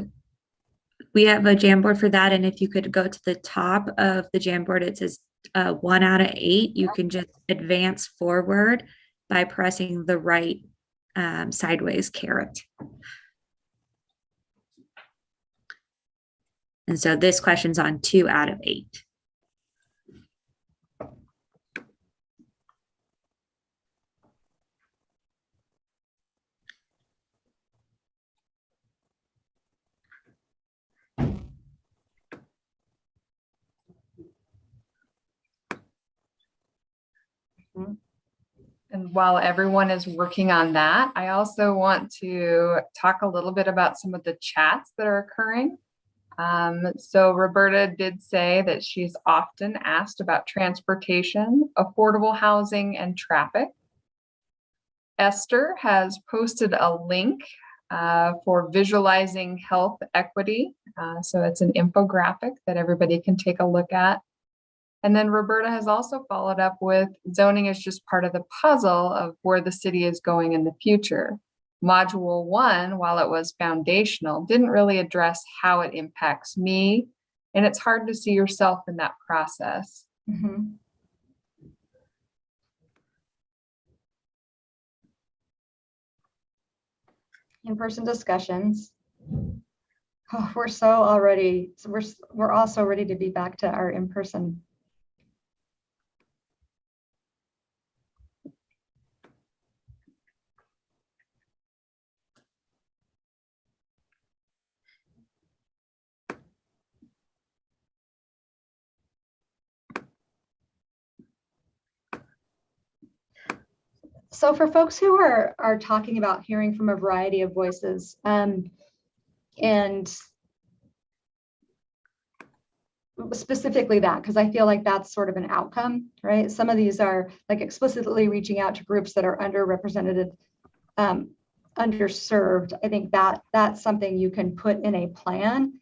we have a Jamboard for that. And if you could go to the top of the Jamboard, it says 1 out of 8. You can just advance forward by pressing the right sideways caret. And so this question's on 2 out of 8. And while everyone is working on that, I also want to talk a little bit about some of the chats that are occurring. So Roberta did say that she's often asked about transportation, affordable housing, and traffic. Esther has posted a link for visualizing health equity. So it's an infographic that everybody can take a look at. And then Roberta has also followed up with zoning is just part of the puzzle of where the city is going in the future. Module 1, while it was foundational, didn't really address how it impacts me. And it's hard to see yourself in that process. Mm-hmm. In-person discussions. Oh, we're also ready to be back to our in-person. So for folks who are talking about hearing from a variety of voices, and specifically that, because I feel like that's sort of an outcome, right? Some of these are like explicitly reaching out to groups that are underrepresented, underserved. I think that's something you can put in a plan.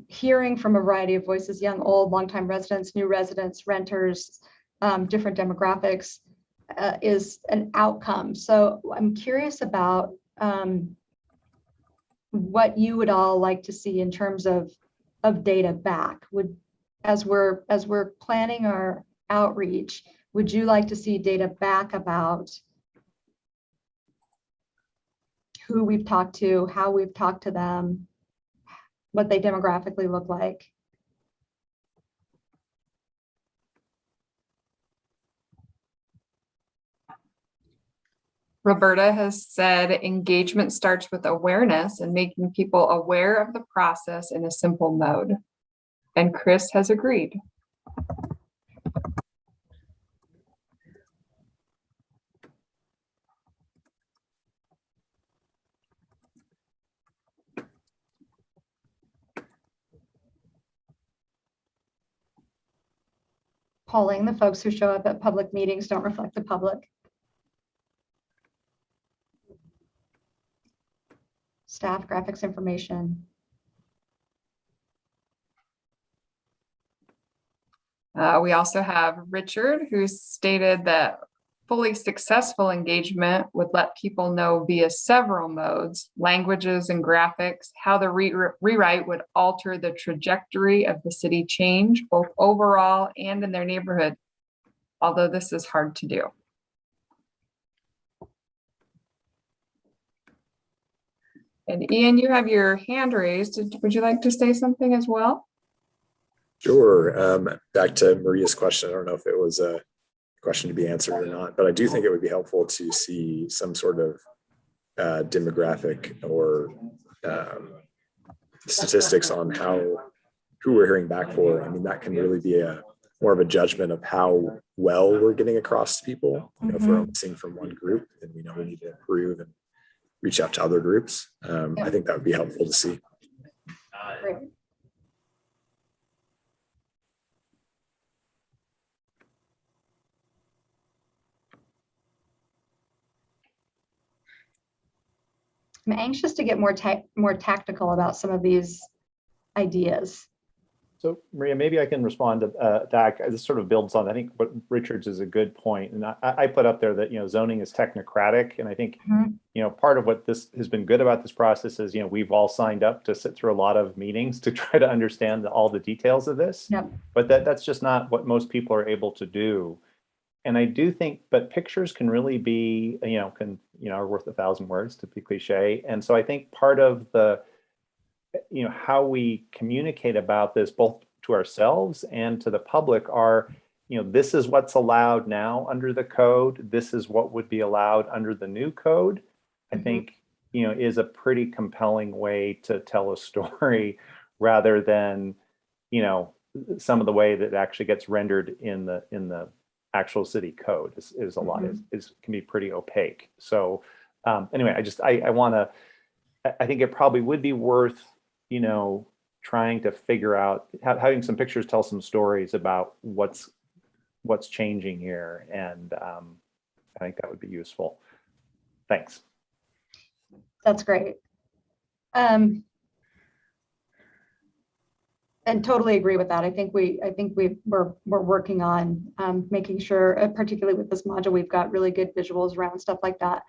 Hearing from a variety of voices, young, old, longtime residents, new residents, renters, different demographics, is an outcome. So I'm curious about what you would all like to see in terms of data back. As we're planning our outreach, would you like to see data back about who we've talked to, how we've talked to them, what they demographically look like? Roberta has said engagement starts with awareness and making people aware of the process in a simple mode. And Chris has agreed. Polling, the folks who show up at public meetings don't reflect the public. Staff, graphics, information. We also have Richard, who stated that fully successful engagement would let people know via several modes, languages and graphics, how the rewrite would alter the trajectory of the city change, both overall and in their neighborhood, although this is hard to do. And Ian, you have your hand raised. Would you like to say something as well? Sure. Back to Maria's question. I don't know if it was a question to be answered or not, but I do think it would be helpful to see some sort of demographic or statistics on who we're hearing back for. I mean, that can really be more of a judgment of how well we're getting across to people. You know, if we're only seeing from one group, then we know we need to improve and reach out to other groups. I think that would be helpful to see. Great. I'm anxious to get more tactical about some of these ideas. So Maria, maybe I can respond to Dak. This sort of builds on, I think, what Richard's is a good point. And I put up there that, zoning is technocratic. And I think, part of what this has been good about this process is, we've all signed up to sit through a lot of meetings to try to understand all the details of this. Yep. But that's just not what most people are able to do. And I do think, but pictures can really be, are worth 1,000 words, to be cliche. And so I think part of the, how we communicate about this, both to ourselves and to the public, are, this is what's allowed now under the code. This is what would be allowed under the new code. I think, is a pretty compelling way to tell a story rather than, some of the way that it actually gets rendered in the actual city code is a lot, can be pretty opaque. So anyway, I think it probably would be worth, trying to figure out, having some pictures tell some stories about what's changing here. And I think that would be useful. Thanks. That's great. And totally agree with that. I think we're working on making sure, particularly with this module, we've got really good visuals around stuff like that.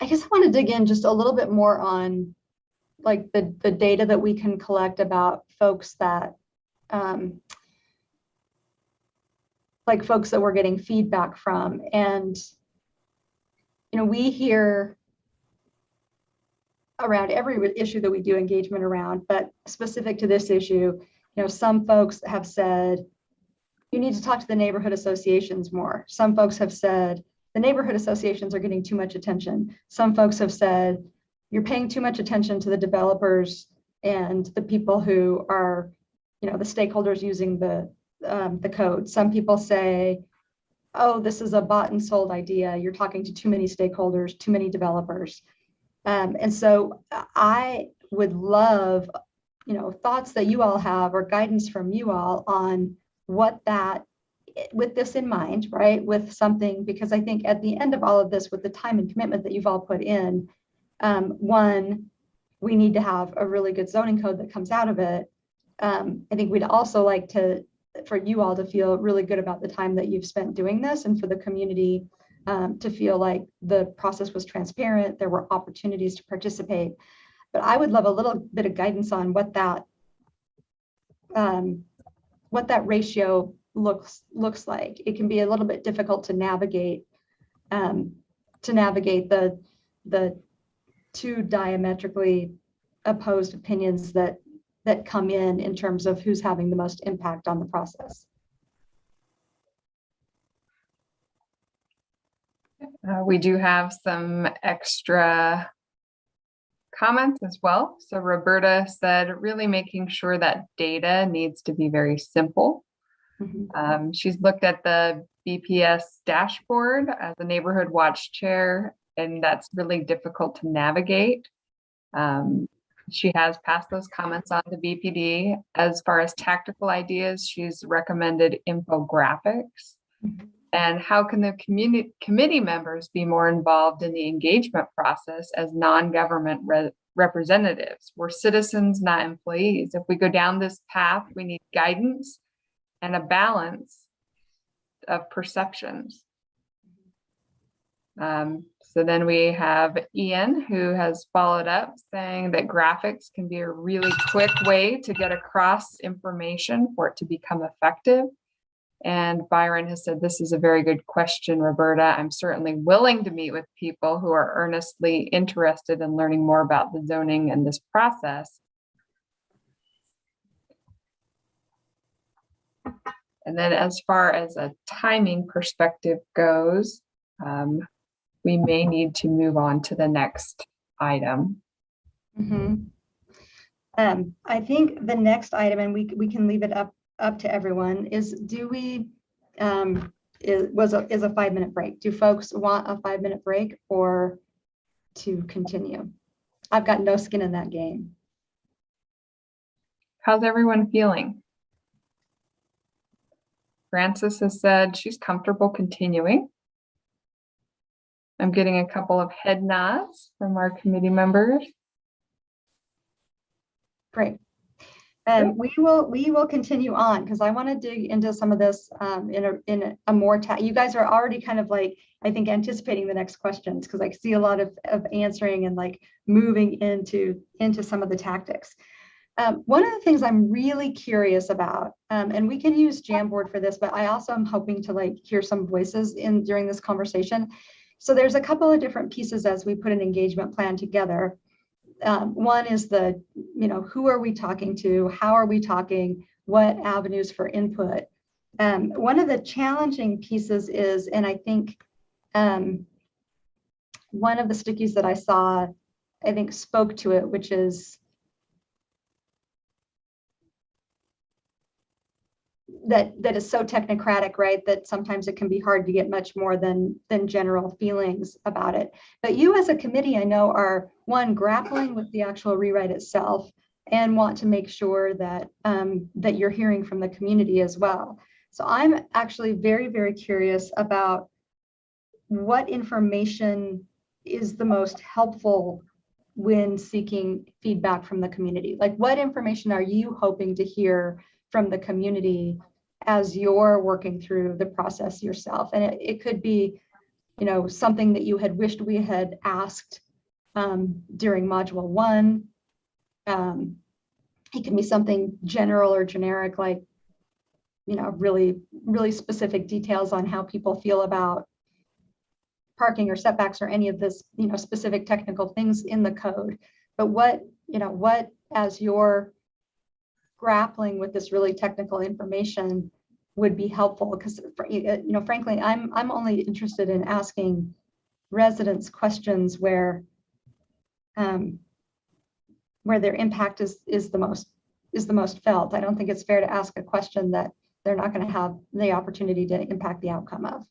I guess I want to dig in just a little bit more on like the data that we can collect about folks that folks that we're getting feedback from. And we hear around every issue that we do engagement around, but specific to this issue, some folks have said you need to talk to the neighborhood associations more. Some folks have said the neighborhood associations are getting too much attention. Some folks have said, you're paying too much attention to the developers and the people who are, the stakeholders using the code. Some people say, oh, this is a bought and sold idea. You're talking to too many stakeholders, too many developers. And so I would love, thoughts that you all have or guidance from you all on what that, with this in mind, right, with something, because I think at the end of all of this, with the time and commitment that you've all put in, one, we need to have a really good zoning code that comes out of it. I think we'd also like for you all to feel really good about the time that you've spent doing this, and for the community to feel like the process was transparent, there were opportunities to participate. But I would love a little bit of guidance on what that ratio looks like. It can be a little bit difficult to navigate the two diametrically opposed opinions that come in terms of who's having the most impact on the process. We do have some extra comments as well. So Roberta said, really making sure that data needs to be very simple. She's looked at the BPS dashboard as a neighborhood watch chair, and that's really difficult to navigate. She has passed those comments on to BPD. As far as tactical ideas, she's recommended infographics. And how can the committee members be more involved in the engagement process as non-government representatives? We're citizens, not employees. If we go down this path, we need guidance and a balance of perceptions. So then we have Ian, who has followed up saying that graphics can be a really quick way to get across information for it to become effective. And Byron has said, this is a very good question, Roberta. I'm certainly willing to meet with people who are earnestly interested in learning more about the zoning and this process. And then as far as a timing perspective goes, we may need to move on to the next item. I think the next item, and we can leave it up to everyone, is is a 5-minute break. Do folks want a 5-minute break or to continue? I've got no skin in that game. How's everyone feeling? Frances has said she's comfortable continuing. I'm getting a couple of head nods from our committee members. Great. We will continue on because I want to dig into some of this in a more you guys are already kind of like, I think, anticipating the next questions because I see a lot of answering and like moving into some of the tactics. One of the things I'm really curious about, and we can use Jamboard for this, but I also am hoping to like hear some voices during this conversation. So there's a couple of different pieces as we put an engagement plan together. One is who are we talking to? How are we talking? What avenues for input? One of the challenging pieces is, and I think one of the stickies that I saw, I think spoke to it, which is that is so technocratic, right? That sometimes it can be hard to get much more than general feelings about it. But you as a committee, I know, are one, grappling with the actual rewrite itself and want to make sure that that you're hearing from the community as well. So I'm actually very, very curious about what information is the most helpful when seeking feedback from the community. Like, what information are you hoping to hear from the community as you're working through the process yourself? And it could be, something that you had wished we had asked during module 1. It can be something general or generic, like, really, really specific details on how people feel about parking or setbacks or any of this, specific technical things in the code. But what as you're grappling with this really technical information would be helpful, because frankly, I'm only interested in asking residents questions where their impact is the most felt. I don't think it's fair to ask a question that they're not going to have the opportunity to impact the outcome of.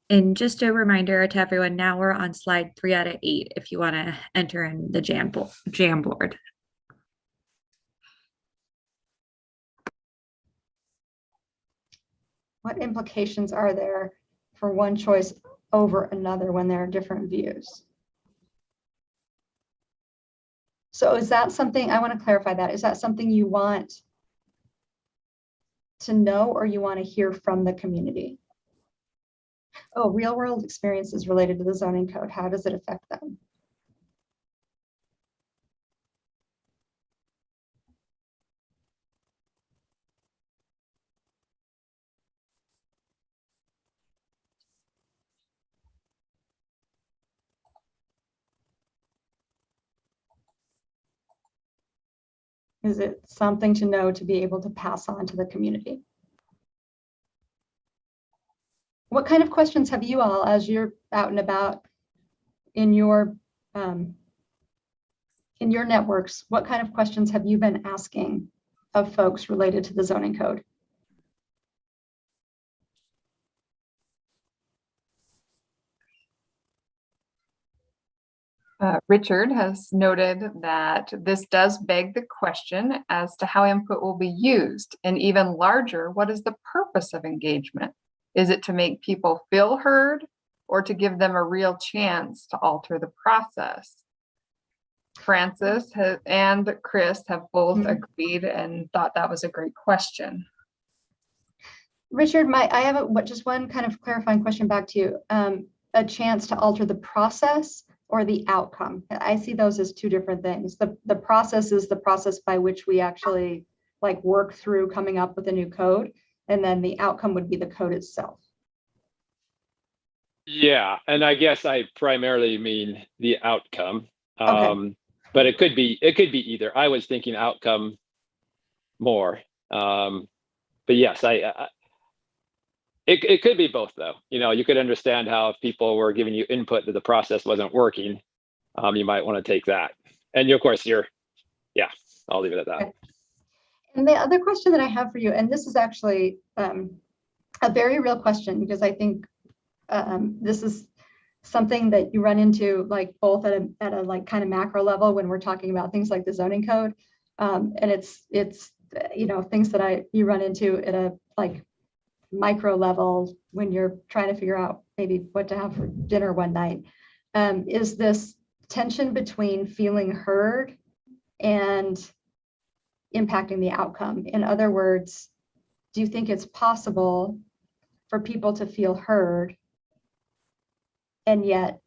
And just a reminder to everyone, now we're on slide 3 out of 8 if you want to enter in the Jamboard. What implications are there for one choice over another when there are different views? So is that something, I want to clarify that, is that something you want to know or you want to hear from the community? Oh, real world experiences related to the zoning code. How does it affect them? Is it something to know to be able to pass on to the community? What kind of questions have you all, as you're out and about in your networks, what kind of questions have you been asking of folks related to the zoning code? Richard has noted that this does beg the question as to how input will be used, and even larger, what is the purpose of engagement? Is it to make people feel heard or to give them a real chance to alter the process? Francis and Chris have both agreed and thought that was a great question. Richard, I have just one kind of clarifying question back to you. A chance to alter the process or the outcome? I see those as two different things. The process is the process by which we actually like work through coming up with a new code, and then the outcome would be the code itself. Yeah, and I guess I primarily mean the outcome. Okay. But it could be either. I was thinking outcome more. But yes, it could be both though. You could understand how if people were giving you input that the process wasn't working, you might want to take that. And of course I'll leave it at that. Okay. And the other question that I have for you, and this is actually a very real question, because I think this is something that you run into like both at a like kind of macro level when we're talking about things like the zoning code, and it's things that you run into at a like micro level when you're trying to figure out maybe what to have for dinner one night, is this tension between feeling heard and impacting the outcome. In other words, do you think it's possible for people to feel heard and yet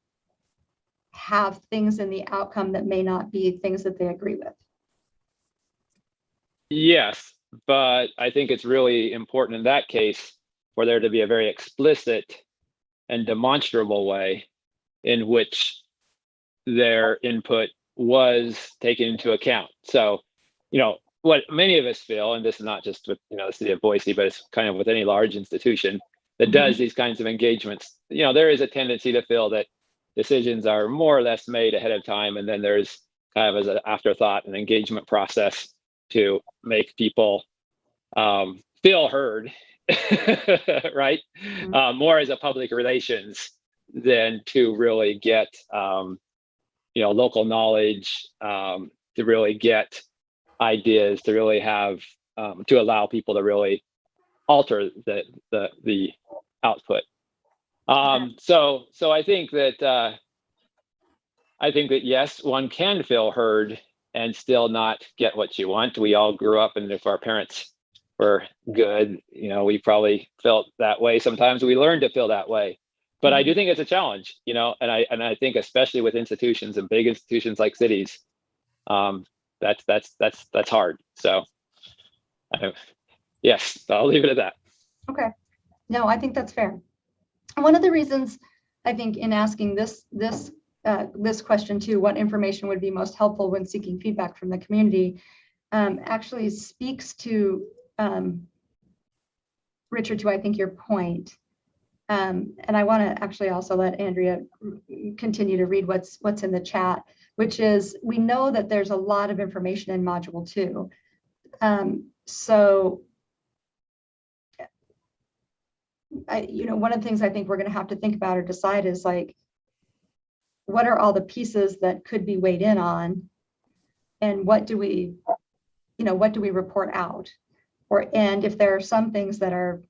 have things in the outcome that may not be things that they agree with? Yes, but I think it's really important in that case for there to be a very explicit and demonstrable way in which their input was taken into account. So, what many of us feel, and this is not just with the city of Boise, but it's kind of with any large institution that does these kinds of engagements, there is a tendency to feel that decisions are more or less made ahead of time, and then there's kind of as an afterthought an engagement process to make people feel heard, right? More as a public relations than to really get local knowledge, to really get ideas, to really have to allow people to really alter the output. So I think that yes, one can feel heard and still not get what you want. We all grew up, and if our parents were good, we probably felt that way. Sometimes we learn to feel that way. But I do think it's a challenge, and I think especially with institutions and big institutions like cities, that's hard. So yes, I'll leave it at that. Okay. No, I think that's fair. One of the reasons I think in asking this question too, what information would be most helpful when seeking feedback from the community, actually speaks to, Richard, to I think your point. And I want to actually also let Andrea continue to read what's in the chat, which is, we know that there's a lot of information in module 2. So one of the things I think we're going to have to think about or decide is like, what are all the pieces that could be weighed in on, and what do we report out? And if there are some things that are,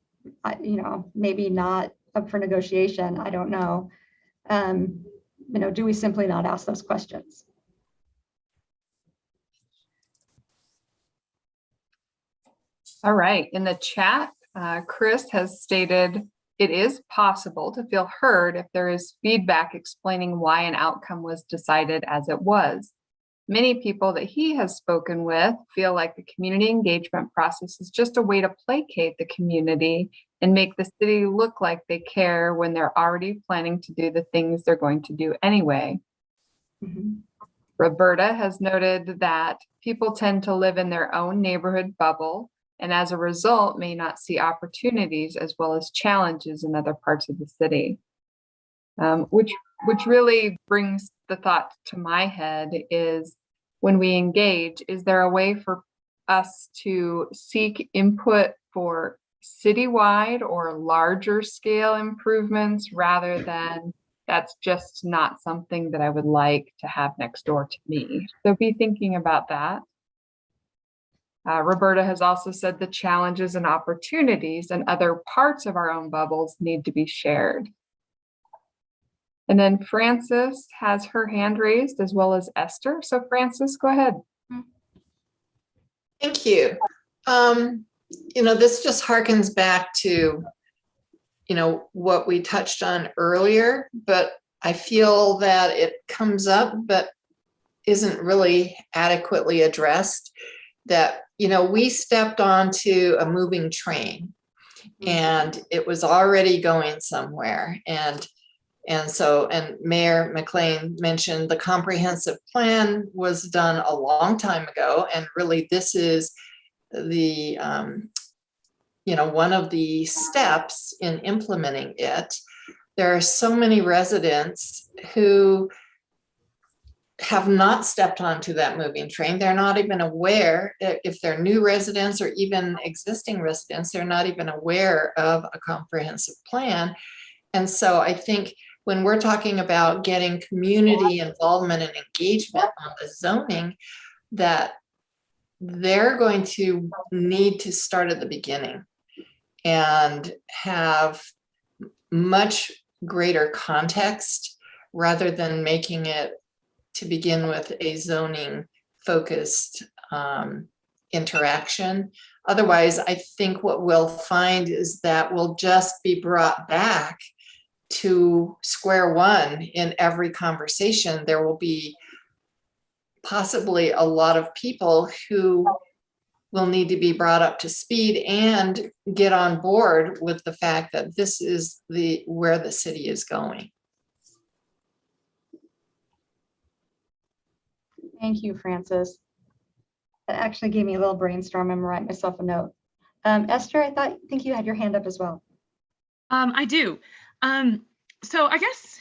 maybe not up for negotiation, I don't know. Do we simply not ask those questions? All right. In the chat, Chris has stated, it is possible to feel heard if there is feedback explaining why an outcome was decided as it was. Many people that he has spoken with feel like the community engagement process is just a way to placate the community and make the city look like they care when they're already planning to do the things they're going to do anyway. Roberta has noted that people tend to live in their own neighborhood bubble, and as a result may not see opportunities as well as challenges in other parts of the city. Which really brings the thought to my head is, when we engage, is there a way for us to seek input for citywide or larger scale improvements, rather than that's just not something that I would like to have next door to me? So be thinking about that. Roberta has also said the challenges and opportunities and other parts of our own bubbles need to be shared. And then Frances has her hand raised, as well as Esther. So Frances, go ahead. Thank you. This just harkens back to, what we touched on earlier, but I feel that it comes up, but isn't really adequately addressed. That, we stepped onto a moving train and it was already going somewhere. And Mayor McLean mentioned the comprehensive plan was done a long time ago. And really this is the, one of the steps in implementing it. There are so many residents who have not stepped onto that moving train. They're not even aware, if they're new residents or even existing residents, they're not even aware of a comprehensive plan. And so I think when we're talking about getting community involvement and engagement on the zoning, that they're going to need to start at the beginning. and have much greater context rather than making it to begin with a zoning focused interaction. Otherwise, I think what we'll find is that we'll just be brought back to square one in every conversation. There will be possibly a lot of people who will need to be brought up to speed and get on board with the fact that this is where the city is going. Thank you, Frances. That actually gave me a little brainstorm. I'm gonna write myself a note. Esther, think you had your hand up as well. I do. So I guess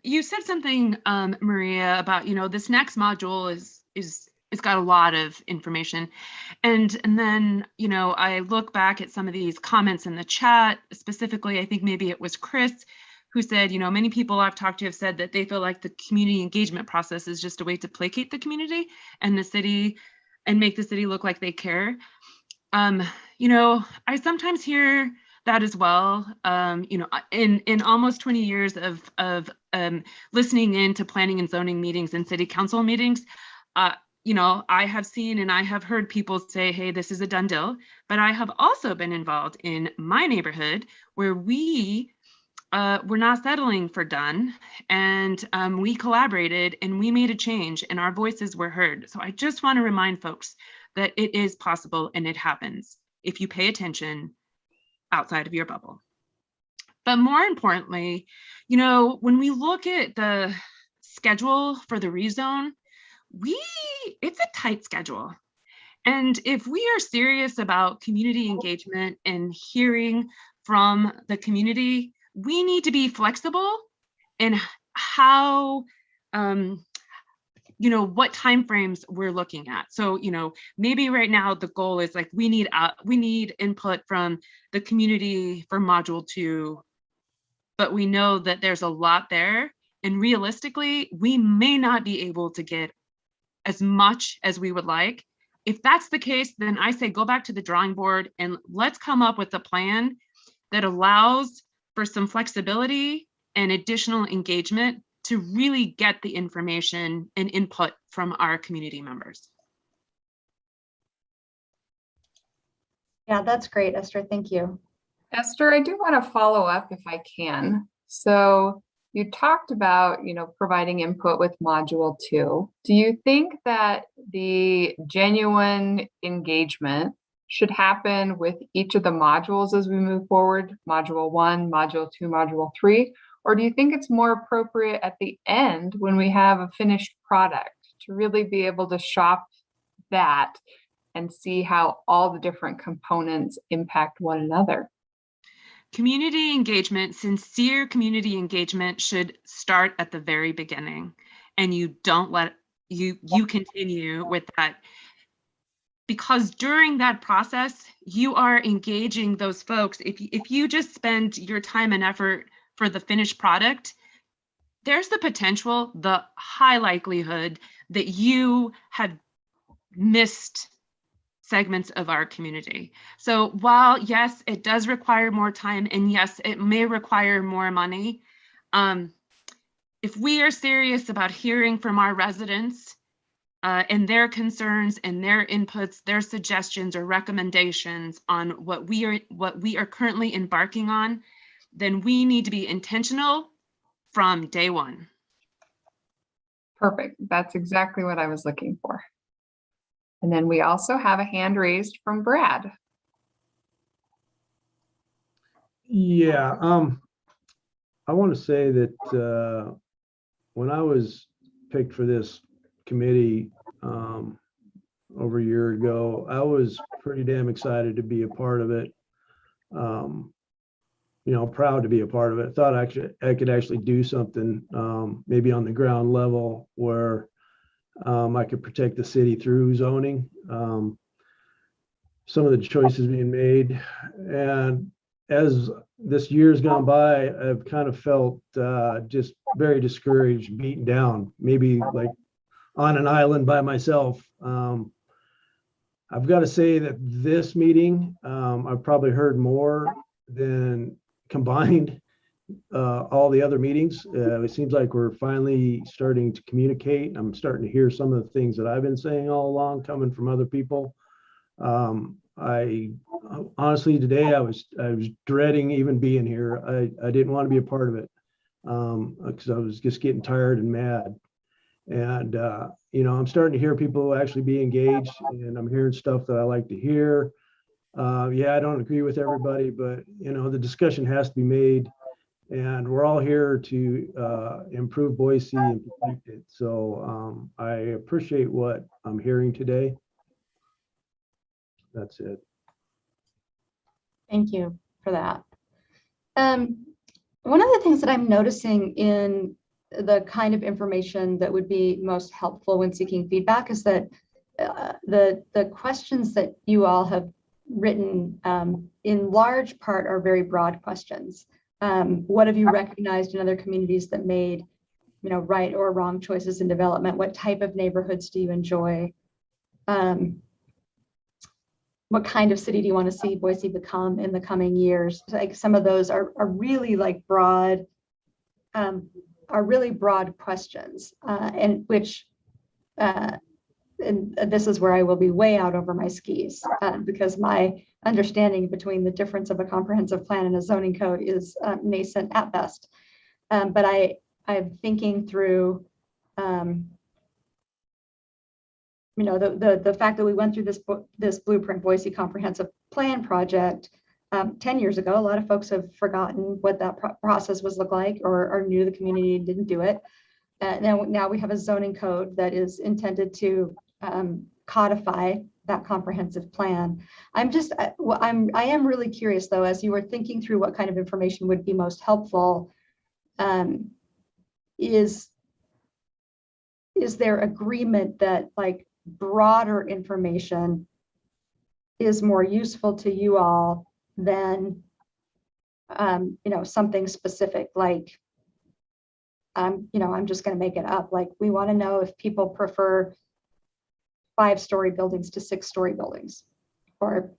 you said something, Maria, about, this next module it's got a lot of information. And then, I look back at some of these comments in the chat, specifically, I think maybe it was Chris who said, many people I've talked to have said that they feel like the community engagement process is just a way to placate the community and the city and make the city look like they care. I sometimes hear that as well. In almost 20 years of listening in to planning and zoning meetings and city council meetings, I have seen and I have heard people say, hey, this is a done deal. But I have also been involved in my neighborhood where we're not settling for done, and we collaborated and we made a change and our voices were heard. So I just want to remind folks that it is possible and it happens if you pay attention outside of your bubble. But more importantly, when we look at the schedule for the rezone, it's a tight schedule. And if we are serious about community engagement and hearing from the community, we need to be flexible in how, what timeframes we're looking at. So, maybe right now the goal is like we need input from the community for module 2, but we know that there's a lot there, and realistically, we may not be able to get as much as we would like. If that's the case, then I say go back to the drawing board and let's come up with a plan that allows for some flexibility and additional engagement to really get the information and input from our community members. Yeah, that's great, Esther. Thank you. Esther, I do want to follow up if I can. So you talked about, providing input with module 2. Do you think that the genuine engagement should happen with each of the modules as we move forward? Module 1, module 2, module 3? Or do you think it's more appropriate at the end when we have a finished product to really be able to shop that and see how all the different components impact one another? Community engagement, sincere community engagement should start at the very beginning, and you don't let you continue with that, because during that process, you are engaging those folks. If you just spend your time and effort for the finished product, there's the potential, the high likelihood that you have missed segments of our community. So while yes, it does require more time, and yes, it may require more money, if we are serious about hearing from our residents and their concerns and their inputs, their suggestions or recommendations on what we are currently embarking on, then we need to be intentional from day one. Perfect. That's exactly what I was looking for. And then we also have a hand raised from Brad. Yeah, I want to say that when I was picked for this committee over a year ago, I was pretty damn excited to be a part of it. Proud to be a part of it. Thought I could actually do something maybe on the ground level where I could protect the city through zoning. Some of the choices being made, and as this year's gone by, I've kind of felt just very discouraged, beaten down, maybe like on an island by myself. I've got to say that this meeting, I've probably heard more than combined all the other meetings. It seems like we're finally starting to communicate. I'm starting to hear some of the things that I've been saying all along coming from other people. I honestly, today I was dreading even being here. I didn't want to be a part of it because I was just getting tired and mad. And you know, I'm starting to hear people actually be engaged, and I'm hearing stuff that I like to hear. Yeah, I don't agree with everybody, but you know, the discussion has to be made, and we're all here to improve Boise and protect it. So I appreciate what I'm hearing today. That's it. Thank you for that. One of the things that I'm noticing in the kind of information that would be most helpful when seeking feedback is that the questions that you all have written in large part are very broad questions. What have you recognized in other communities that made, you know, right or wrong choices in development? What type of neighborhoods do you enjoy? What kind of city do you want to see Boise become in the coming years? Like some of those are really like broad, are really broad questions, and which, and this is where I will be way out over my skis because my understanding between the difference of a comprehensive plan and a zoning code is nascent at best. But I'm thinking through, you know, the fact that we went through this Blueprint Boise Comprehensive Plan project 10 years ago. A lot of folks have forgotten what that process was look like, or knew the community didn't do it. Now we have a zoning code that is intended to codify that comprehensive plan. I am really curious though, as you were thinking through what kind of information would be most helpful, is there agreement that like broader information is more useful to you all than you know, something specific like you know, I'm just going to make it up, like we want to know if people prefer 5-story buildings to 6-story buildings, or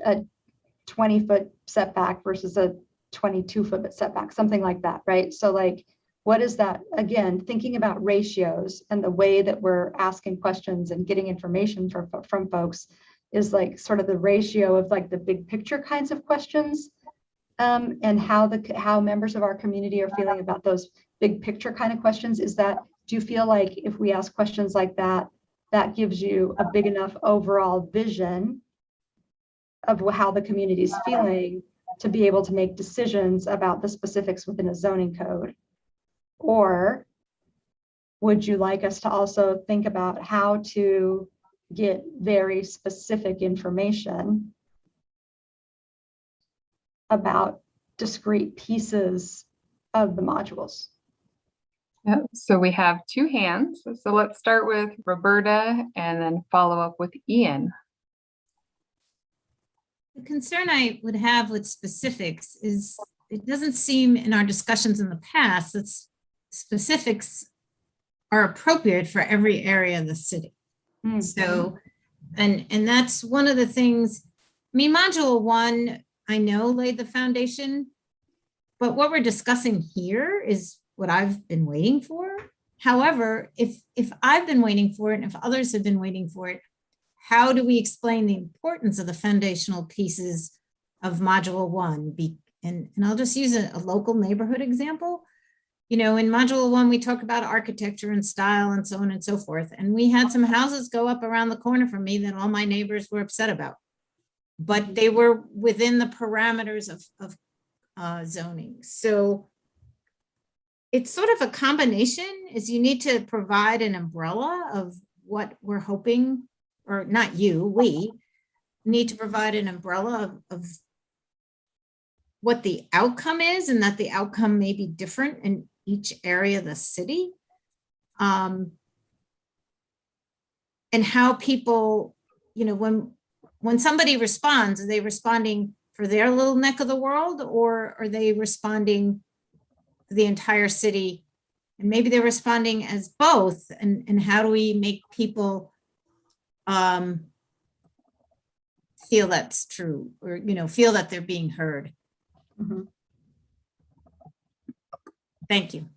a 20-foot setback versus a 22-foot setback, something like that, right? So like, what is that? Again, thinking about ratios and the way that we're asking questions and getting information from folks is like sort of the ratio of like the big picture kinds of questions, and how members of our community are feeling about those big picture kind of questions. Is that, do you feel like if we ask questions like that, that gives you a big enough overall vision of how the community is feeling to be able to make decisions about the specifics within a zoning code? Or would you like us to also think about how to get very specific information about discrete pieces of the modules? Yep. So we have 2 hands. So let's start with Roberta and then follow up with Ian. The concern I would have with specifics is it doesn't seem in our discussions in the past that specifics are appropriate for every area of the city. Mm-hmm. So, and that's one of the things. I mean, module 1, I know, laid the foundation, but what we're discussing here is what I've been waiting for. However, if I've been waiting for it, and if others have been waiting for it, how do we explain the importance of the foundational pieces of module 1? And I'll just use a local neighborhood example. You know, in module 1, we talk about architecture and style and so on and so forth. And we had some houses go up around the corner from me that all my neighbors were upset about, but they were within the parameters of zoning. So it's sort of a combination, is you need to provide an umbrella of what we're hoping, or not you, we need to provide an umbrella of what the outcome is, and that the outcome may be different in each area of the city. And how people, you know, when somebody responds, are they responding for their little neck of the world, or are they responding for the entire city? And maybe they're responding as both. And how do we make people feel that's true, or, you know, feel that they're being heard. Mhm. Thank you.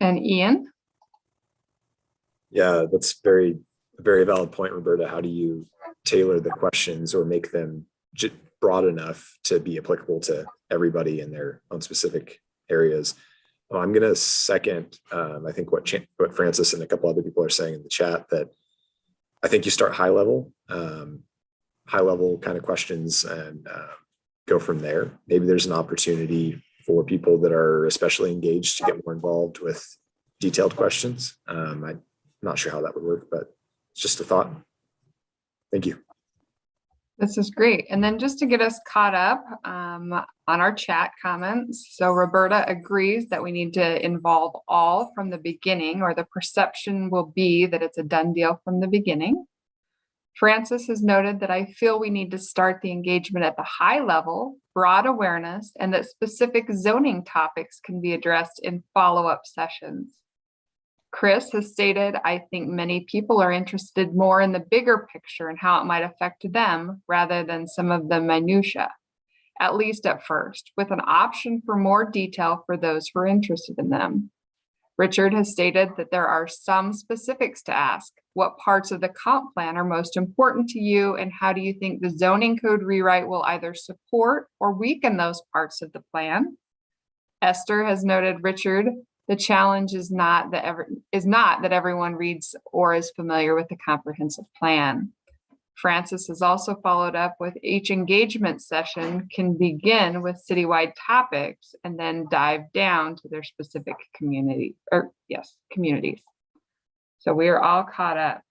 And Ian? Yeah, that's a very valid point, Roberta. How do you tailor the questions or make them broad enough to be applicable to everybody in their own specific areas? Well, I'm going to second, I think what Francis and a couple other people are saying in the chat, that I think you start high level kind of questions and go from there. Maybe there's an opportunity for people that are especially engaged to get more involved with detailed questions. I'm not sure how that would work, but it's just a thought. Thank you. This is great. And then just to get us caught up on our chat comments. So Roberta agrees that we need to involve all from the beginning, or the perception will be that it's a done deal from the beginning. Francis has noted that I feel we need to start the engagement at the high level, broad awareness, and that specific zoning topics can be addressed in follow-up sessions. Chris has stated, I think many people are interested more in the bigger picture and how it might affect them rather than some of the minutia, at least at first, with an option for more detail for those who are interested in them. Richard has stated that there are some specifics to ask. What parts of the comp plan are most important to you, and how do you think the zoning code rewrite will either support or weaken those parts of the plan? Esther has noted, Richard, the challenge is not that everyone reads or is familiar with the comprehensive plan. Francis has also followed up with each engagement session can begin with citywide topics and then dive down to their specific communities. So we are all caught up.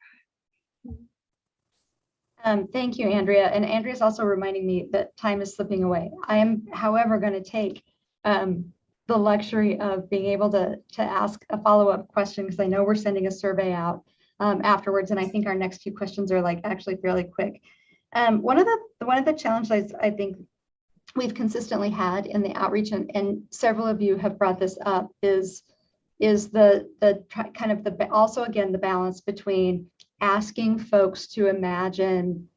Thank you, Andrea. And Andrea's also reminding me that time is slipping away. I am, however, going to take the luxury of being able to ask a follow-up question, because I know we're sending a survey out afterwards, and I think our next two questions are like actually fairly quick. One of the challenges I think we've consistently had in the outreach, and several of you have brought this up, is the kind of the also again the balance between asking folks to imagine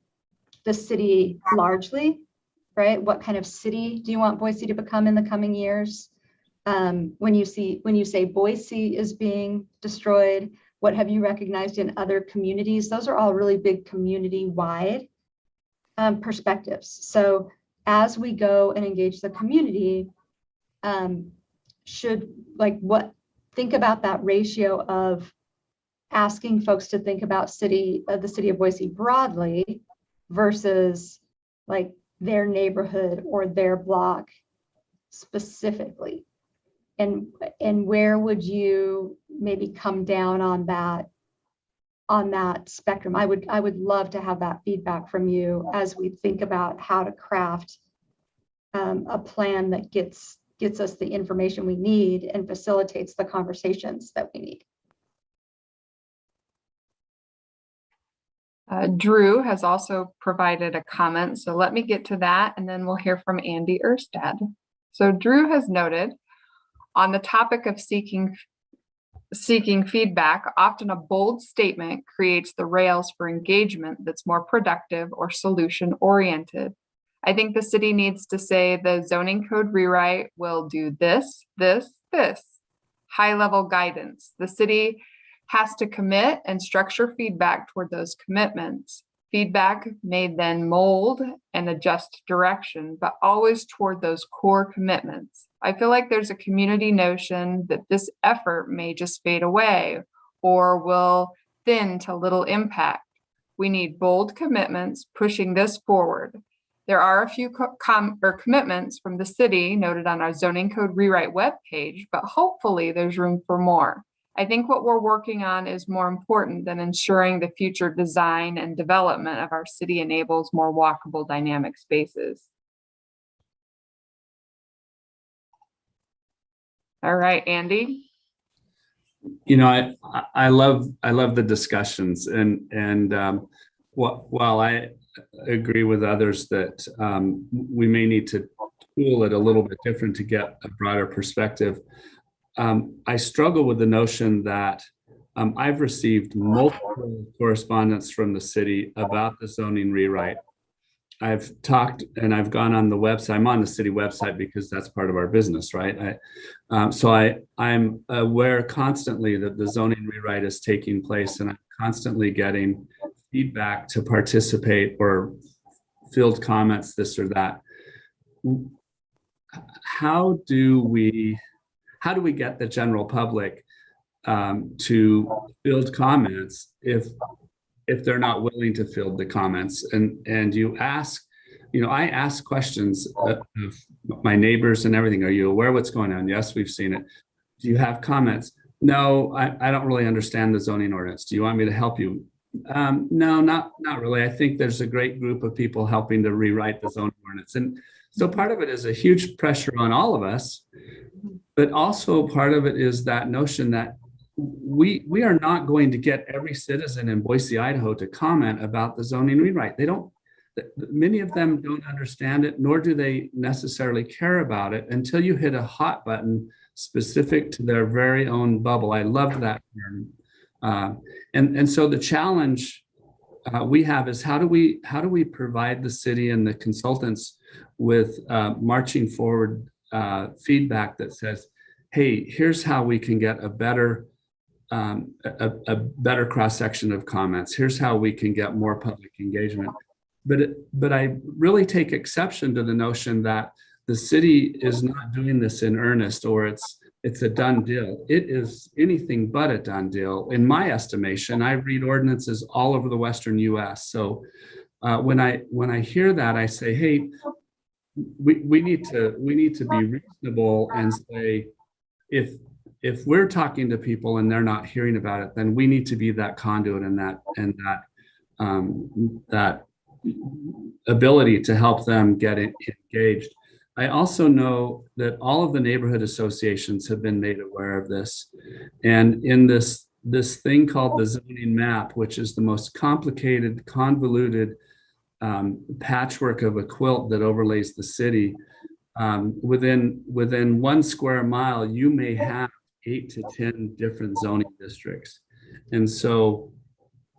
the city largely, right? What kind of city do you want Boise to become in the coming years? When you say Boise is being destroyed, what have you recognized in other communities? Those are all really big community-wide perspectives. So as we go and engage the community, think about that ratio of asking folks to think about the city of Boise broadly versus like their neighborhood or their block specifically. And where would you maybe come down on that spectrum? I would love to have that feedback from you as we think about how to craft a plan that gets us the information we need and facilitates the conversations that we need. Drew has also provided a comment, so let me get to that and then we'll hear from Andy Erstad. So Drew has noted, on the topic of seeking feedback, often a bold statement creates the rails for engagement that's more productive or solution oriented. I think the city needs to say the zoning code rewrite will do this, this, this. High level guidance. The city has to commit and structure feedback toward those commitments. Feedback may then mold and adjust direction, but always toward those core commitments. I feel like there's a community notion that this effort may just fade away or will thin to little impact. We need bold commitments pushing this forward. There are a few commitments from the city noted on our zoning code rewrite webpage, but hopefully there's room for more. I think what we're working on is more important than ensuring the future design and development of our city enables more walkable dynamic spaces. All right, Andy. You know, I love the discussions, and while I agree with others that we may need to tool it a little bit different to get a broader perspective, I struggle with the notion that I've received multiple correspondence from the city about the zoning rewrite. I've talked and I've gone on the website. I'm on the city website because that's part of our business, right? I'm aware constantly that the zoning rewrite is taking place, and I'm constantly getting feedback to participate or field comments, this or that. How do we get the general public to field comments if they're not willing to field the comments? And you ask, I ask questions of my neighbors and everything. Are you aware what's going on? Yes, we've seen it. Do you have comments? No, I don't really understand the zoning ordinance. Do you want me to help you? No, not really. I think there's a great group of people helping to rewrite the zoning ordinance. And so part of it is a huge pressure on all of us, but also part of it is that notion that we are not going to get every citizen in Boise, Idaho to comment about the zoning rewrite. Many of them don't understand it, nor do they necessarily care about it until you hit a hot button specific to their very own bubble. I love that term. And so the challenge we have is how do we provide the city and the consultants with marching forward feedback that says, hey, here's how we can get a better cross-section of comments. Here's how we can get more public engagement. But I really take exception to the notion that the city is not doing this in earnest, or it's a done deal. It is anything but a done deal. In my estimation, I read ordinances all over the Western US. So when I hear that, I say, hey, we need to be reasonable and say, if we're talking to people and they're not hearing about it, then we need to be that conduit and that ability to help them get engaged. I also know that all of the neighborhood associations have been made aware of this. And in this thing called the zoning map, which is the most complicated, convoluted patchwork of a quilt that overlays the city, within 1 square mile, you may have 8 to 10 different zoning districts. And so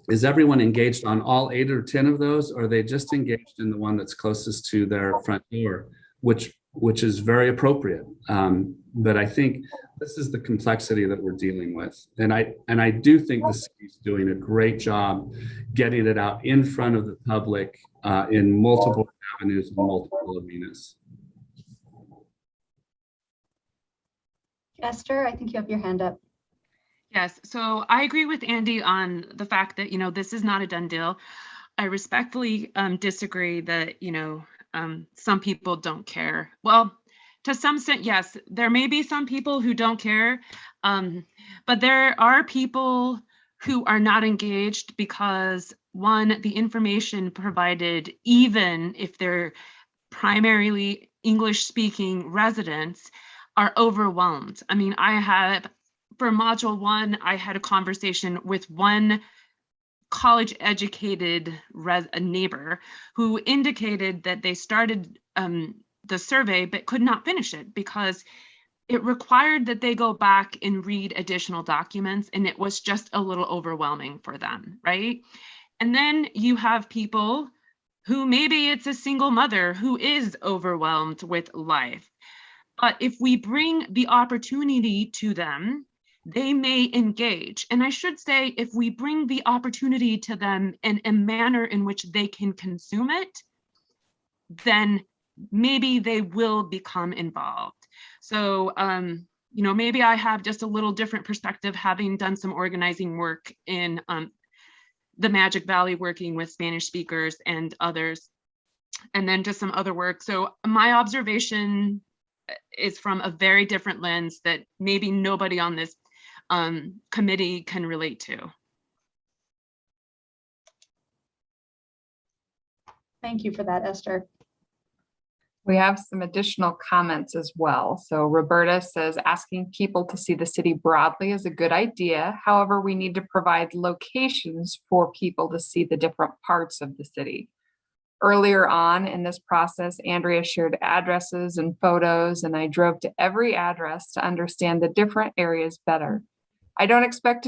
is everyone engaged on all 8 or 10 of those, or are they just engaged in the one that's closest to their front door, which is very appropriate. But I think this is the complexity that we're dealing with. And I do think the city's doing a great job getting it out in front of the public in multiple avenues and multiple arenas. Esther, I think you have your hand up. Yes, so I agree with Andy on the fact that, this is not a done deal. I respectfully disagree that, some people don't care. Well, to some extent, yes, there may be some people who don't care, but there are people who are not engaged because, one, the information provided, even if they're primarily English-speaking residents, are overwhelmed. I mean, for module 1, I had a conversation with one college-educated neighbor who indicated that they started the survey but could not finish it because it required that they go back and read additional documents, and it was just a little overwhelming for them, right? And then you have people who maybe it's a single mother who is overwhelmed with life. But if we bring the opportunity to them, they may engage. And I should say, if we bring the opportunity to them in a manner in which they can consume it, then maybe they will become involved. So, maybe I have just a little different perspective, having done some organizing work in the Magic Valley, working with Spanish speakers and others, and then just some other work. So my observation is from a very different lens that maybe nobody on this committee can relate to. Thank you for that, Esther. We have some additional comments as well. So Roberta says, asking people to see the city broadly is a good idea. However, we need to provide locations for people to see the different parts of the city. Earlier on in this process, Andrea shared addresses and photos, and I drove to every address to understand the different areas better. I don't expect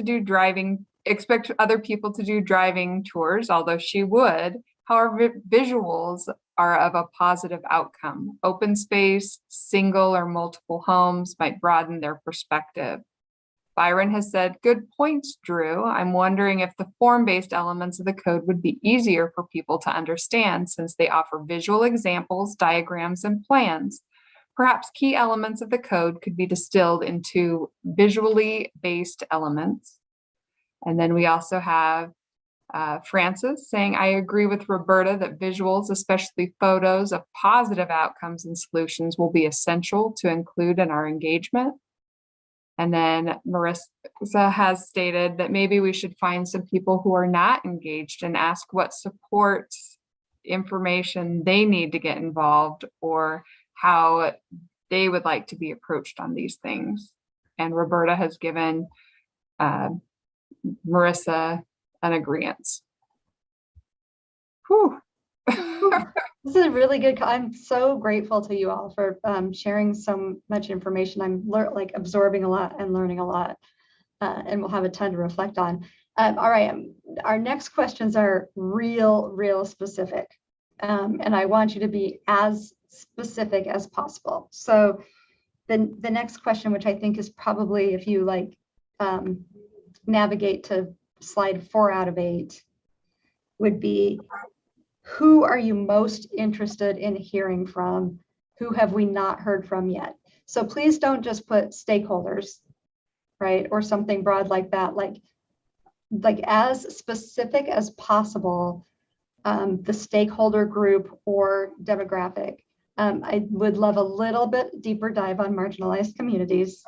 other people to do driving tours, although she would. However, visuals are of a positive outcome. Open space, single or multiple homes might broaden their perspective. Byron has said, good points, Drew. I'm wondering if the form-based elements of the code would be easier for people to understand since they offer visual examples, diagrams, and plans. Perhaps key elements of the code could be distilled into visually based elements. And then we also have Francis saying, I agree with Roberta that visuals, especially photos of positive outcomes and solutions, will be essential to include in our engagement. And then Marissa has stated that maybe we should find some people who are not engaged and ask what support information they need to get involved or how they would like to be approached on these things. And Roberta has given Marissa an agreement. Whew. This is a really good. I'm so grateful to you all for sharing so much information. I'm absorbing a lot and learning a lot, and we'll have a ton to reflect on. All right, our next questions are real specific, and I want you to be as specific as possible. So the next question, which I think is probably, if you navigate to slide 4 out of 8, would be, who are you most interested in hearing from? Who have we not heard from yet? So please don't just put stakeholders, right? Or something broad like that, like as specific as possible, the stakeholder group or demographic. I would love a little bit deeper dive on marginalized communities,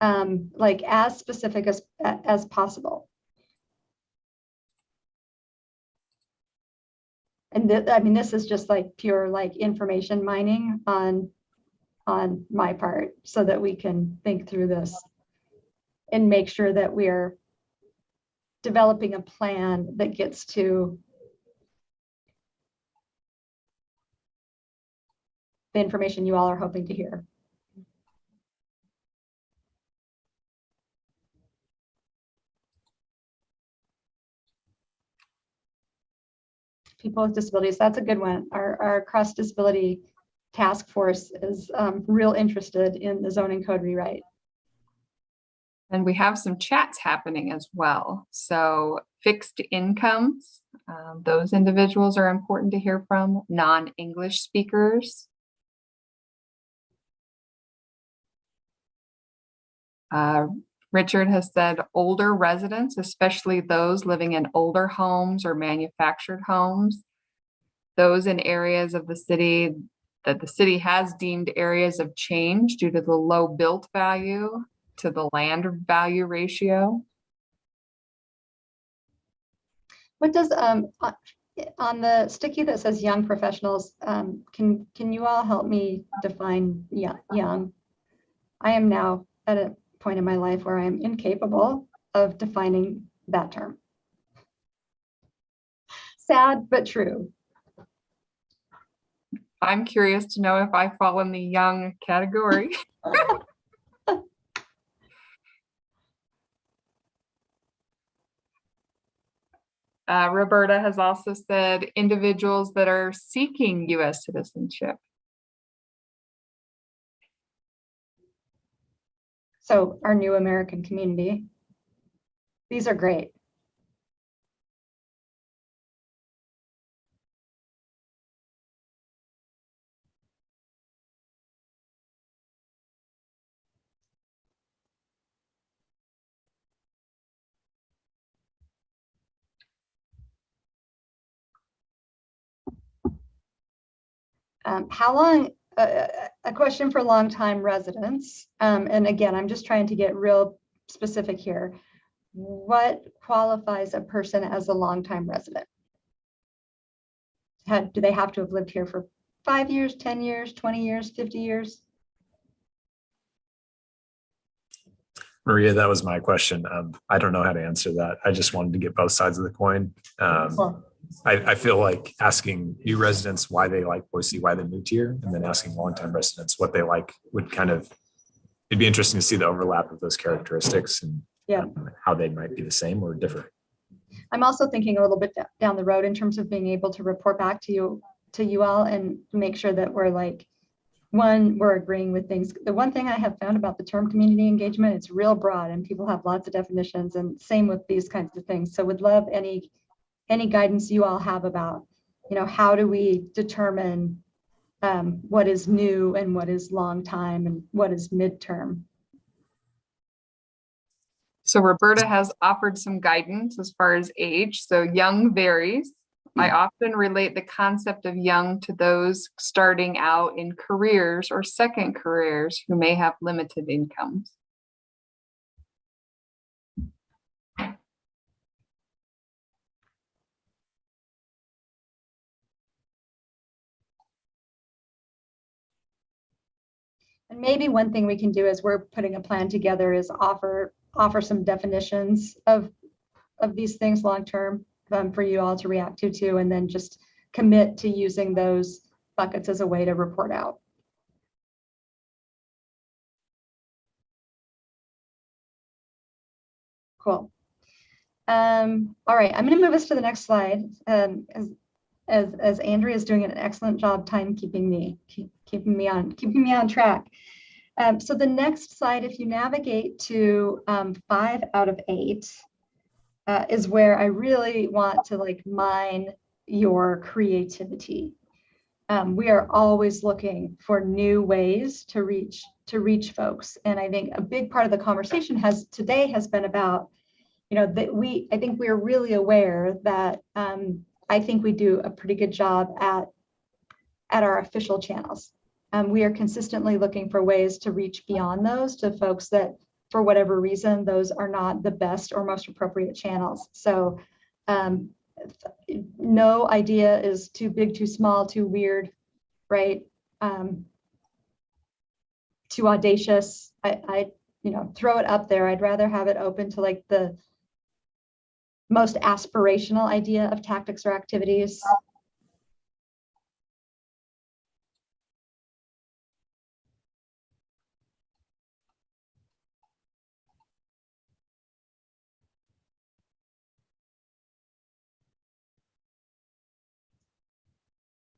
like as specific as possible. And this is just like pure information mining on my part, so that we can think through this and make sure that we're developing a plan that gets to the information you all are hoping to hear. People with disabilities, that's a good one. Our cross disability task force is real interested in the zoning code rewrite. And we have some chats happening as well. So fixed incomes, those individuals are important to hear from. Non-English speakers. Richard has said older residents, especially those living in older homes or manufactured homes, those in areas of the city that the city has deemed areas of change due to the low built value to the land value ratio. What does on the sticky that says young professionals, can you all help me define young? I am now at a point in my life where I am incapable of defining that term. Sad, but true. I'm curious to know if I fall in the young category. Roberta has also said individuals that are seeking U.S. citizenship. So our new American community. These are great. How long, a question for longtime residents. And again, I'm just trying to get real specific here. What qualifies a person as a longtime resident? Do they have to have lived here for 5 years, 10 years, 20 years, 50 years? Maria, that was my question. I don't know how to answer that. I just wanted to get both sides of the coin. I feel like asking new residents why they like Boise, why they moved here, and then asking longtime residents what they like would kind of it'd be interesting to see the overlap of those characteristics and Yeah. how they might be the same or different. I'm also thinking a little bit down the road in terms of being able to report back to you all and make sure that we're like, one, we're agreeing with things. The one thing I have found about the term community engagement, it's real broad and people have lots of definitions, and same with these kinds of things. So would love any guidance you all have about, how do we determine what is new and what is long time and what is midterm? So Roberta has offered some guidance as far as age. So young varies. I often relate the concept of young to those starting out in careers or second careers who may have limited incomes. And maybe one thing we can do as we're putting a plan together is offer some definitions of these things long-term for you all to react to too, and then just commit to using those buckets as a way to report out. Cool. All right, I'm going to move us to the next slide. As Andrea is doing an excellent job keeping me on track. So the next slide, if you navigate to 5 out of 8, is where I really want to mine your creativity. We are always looking for new ways to reach folks, and I think a big part of the conversation today has been about, that I think we're really aware that I think we do a pretty good job at our official channels. We are consistently looking for ways to reach beyond those to folks that, for whatever reason, those are not the best or most appropriate channels. So no idea is too big, too small, too weird, right? Too audacious. I throw it up there. I'd rather have it open to the most aspirational idea of tactics or activities.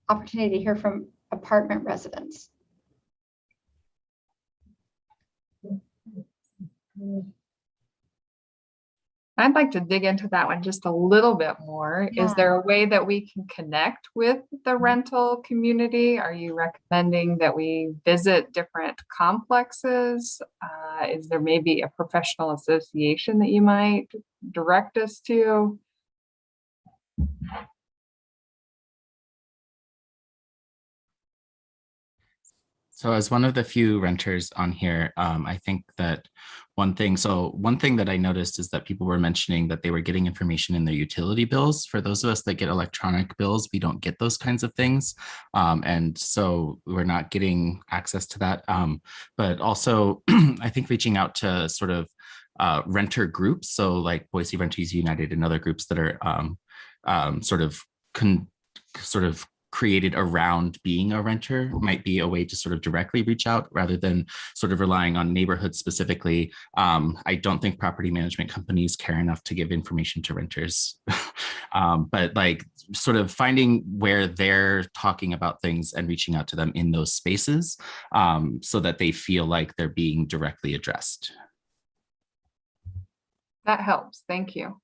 Opportunity to hear from apartment residents. I'd like to dig into that one just a little bit more. Yeah. Is there a way that we can connect with the rental community? Are you recommending that we visit different complexes? Is there maybe a professional association that you might direct us to? So as one of the few renters on here, I think that one thing that I noticed is that people were mentioning that they were getting information in their utility bills. For those of us that get electronic bills, we don't get those kinds of things. And so we're not getting access to that. But also, I think reaching out to sort of renter groups, so like Boise Renters United and other groups that are sort of created around being a renter might be a way to sort of directly reach out rather than sort of relying on neighborhoods specifically. I don't think property management companies care enough to give information to renters, but sort of finding where they're talking about things and reaching out to them in those spaces so that they feel like they're being directly addressed. That helps. Thank you.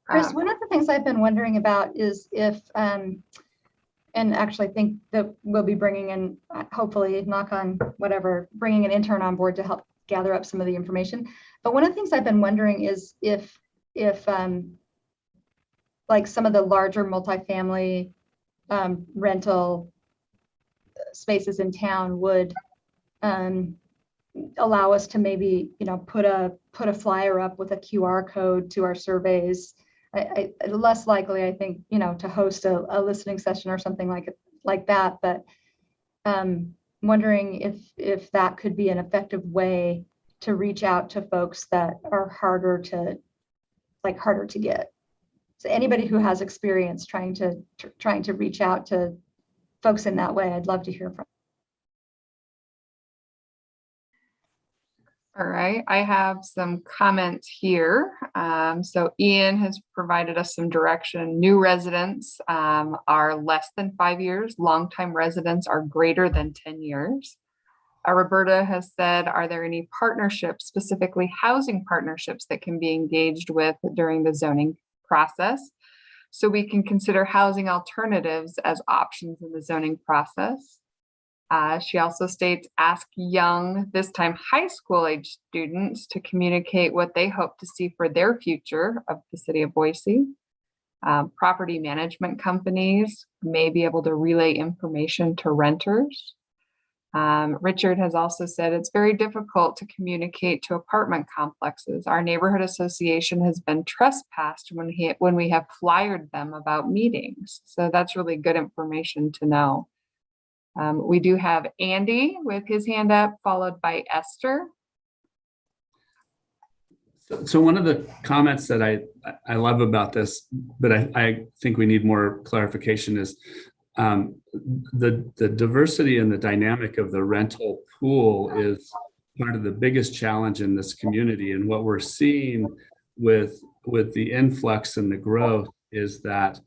Chris, one of the things I've been wondering about is if, and actually think that we'll be bringing in, hopefully, knock on whatever, bringing an intern on board to help gather up some of the information. But one of the things I've been wondering is if like some of the larger multifamily rental spaces in town would allow us to maybe, put a flyer up with a QR code to our surveys. Less likely, I think, to host a listening session or something like that. But wondering if that could be an effective way to reach out to folks that are harder to get. So anybody who has experience trying to reach out to folks in that way, I'd love to hear from. All right, I have some comments here. So Ian has provided us some direction. New residents are less than 5 years. Longtime residents are greater than 10 years. Roberta has said, are there any partnerships, specifically housing partnerships, that can be engaged with during the zoning process, so we can consider housing alternatives as options in the zoning process? She also states, ask young, this time high school age students, to communicate what they hope to see for their future of the city of Boise. Property management companies may be able to relay information to renters. Richard has also said it's very difficult to communicate to apartment complexes. Our neighborhood association has been trespassed when we have flyered them about meetings. So that's really good information to know. We do have Andy with his hand up, followed by Esther. So one of the comments that I love about this, but I think we need more clarification, is the diversity and the dynamic of the rental pool is part of the biggest challenge in this community. And what we're seeing with the influx and the growth is that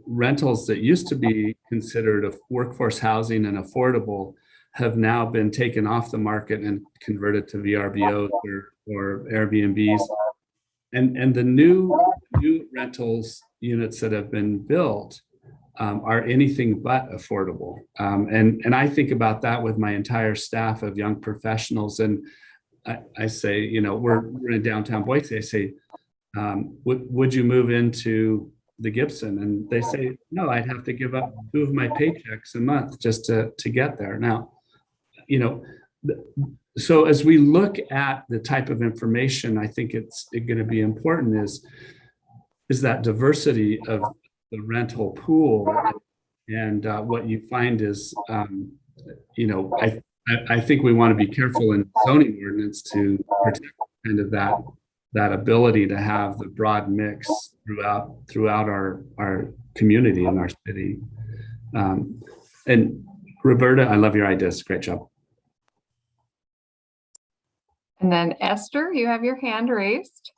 rentals that used to be considered of workforce housing and affordable have now been taken off the market and converted to VRBOs or Airbnbs. And the new rentals units that have been built are anything but affordable. And I think about that with my entire staff of young professionals. And I say, you know, we're in downtown Boise. I say, would you move into the Gibson? And they say, no, I'd have to give up 2 of my paychecks a month just to get there. Now, you know, so as we look at the type of information, I think it's going to be important is that diversity of the rental pool. And what you find is, you know, I think we want to be careful in zoning ordinance to protect kind of that ability to have the broad mix throughout our community and our city. And Roberta, I love your ideas. Great job. And then Esther, you have your hand raised.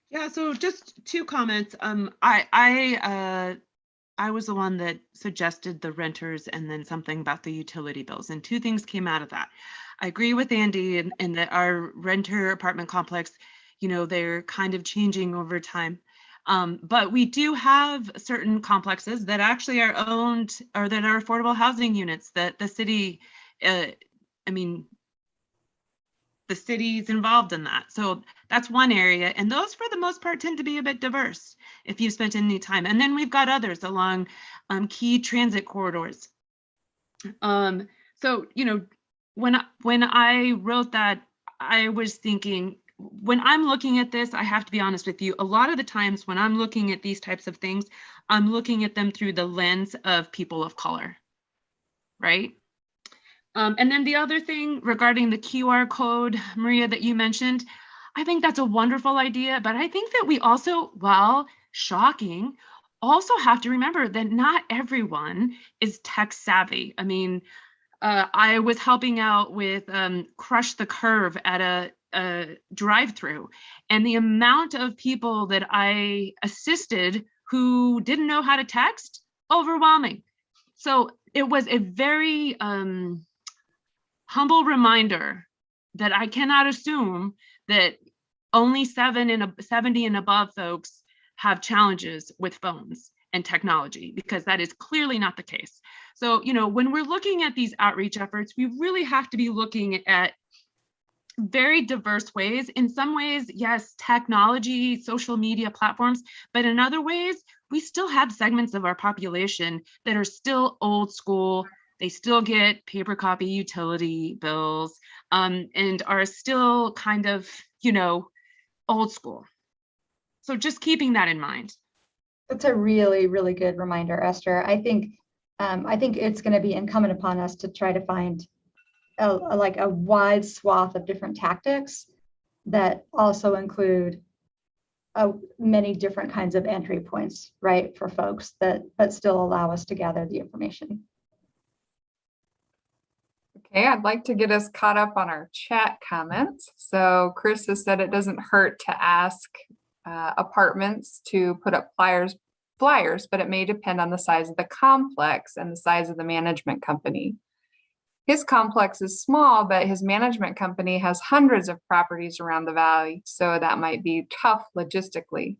Yeah, so just 2 comments. I was the one that suggested the renters and then something about the utility bills, and 2 things came out of that. I agree with Andy in that our renter apartment complex, you know, they're kind of changing over time. But we do have certain complexes that actually are owned or that are affordable housing units that the city, the city's involved in that. So that's one area. And those for the most part tend to be a bit diverse if you've spent any time. And then we've got others along key transit corridors. So, you know, when I wrote that, I was thinking, when I'm looking at this, I have to be honest with you, a lot of the times when I'm looking at these types of things, I'm looking at them through the lens of people of color, right? And then the other thing regarding the QR code, Maria, that you mentioned, I think that's a wonderful idea, but I think that we also, while shocking, also have to remember that not everyone is tech savvy. I mean, I was helping out with Crush the Curve at a drive-through, and the amount of people that I assisted who didn't know how to text, overwhelming. So it was a very humble reminder that I cannot assume that only 70 and above folks have challenges with phones and technology, because that is clearly not the case. So, you know, when we're looking at these outreach efforts, we really have to be looking at very diverse ways. In some ways, yes, technology, social media platforms, but in other ways, we still have segments of our population that are still old school. They still get paper copy utility bills and are still kind of, you know, old school. So just keeping that in mind. That's a really, really good reminder, Esther. I think it's going to be incumbent upon us to try to find a wide swath of different tactics that also include many different kinds of entry points, right, for folks but still allow us to gather the information. Okay, I'd like to get us caught up on our chat comments. So Chris has said it doesn't hurt to ask apartments to put up flyers, but it may depend on the size of the complex and the size of the management company. His complex is small, but his management company has hundreds of properties around the valley, so that might be tough logistically.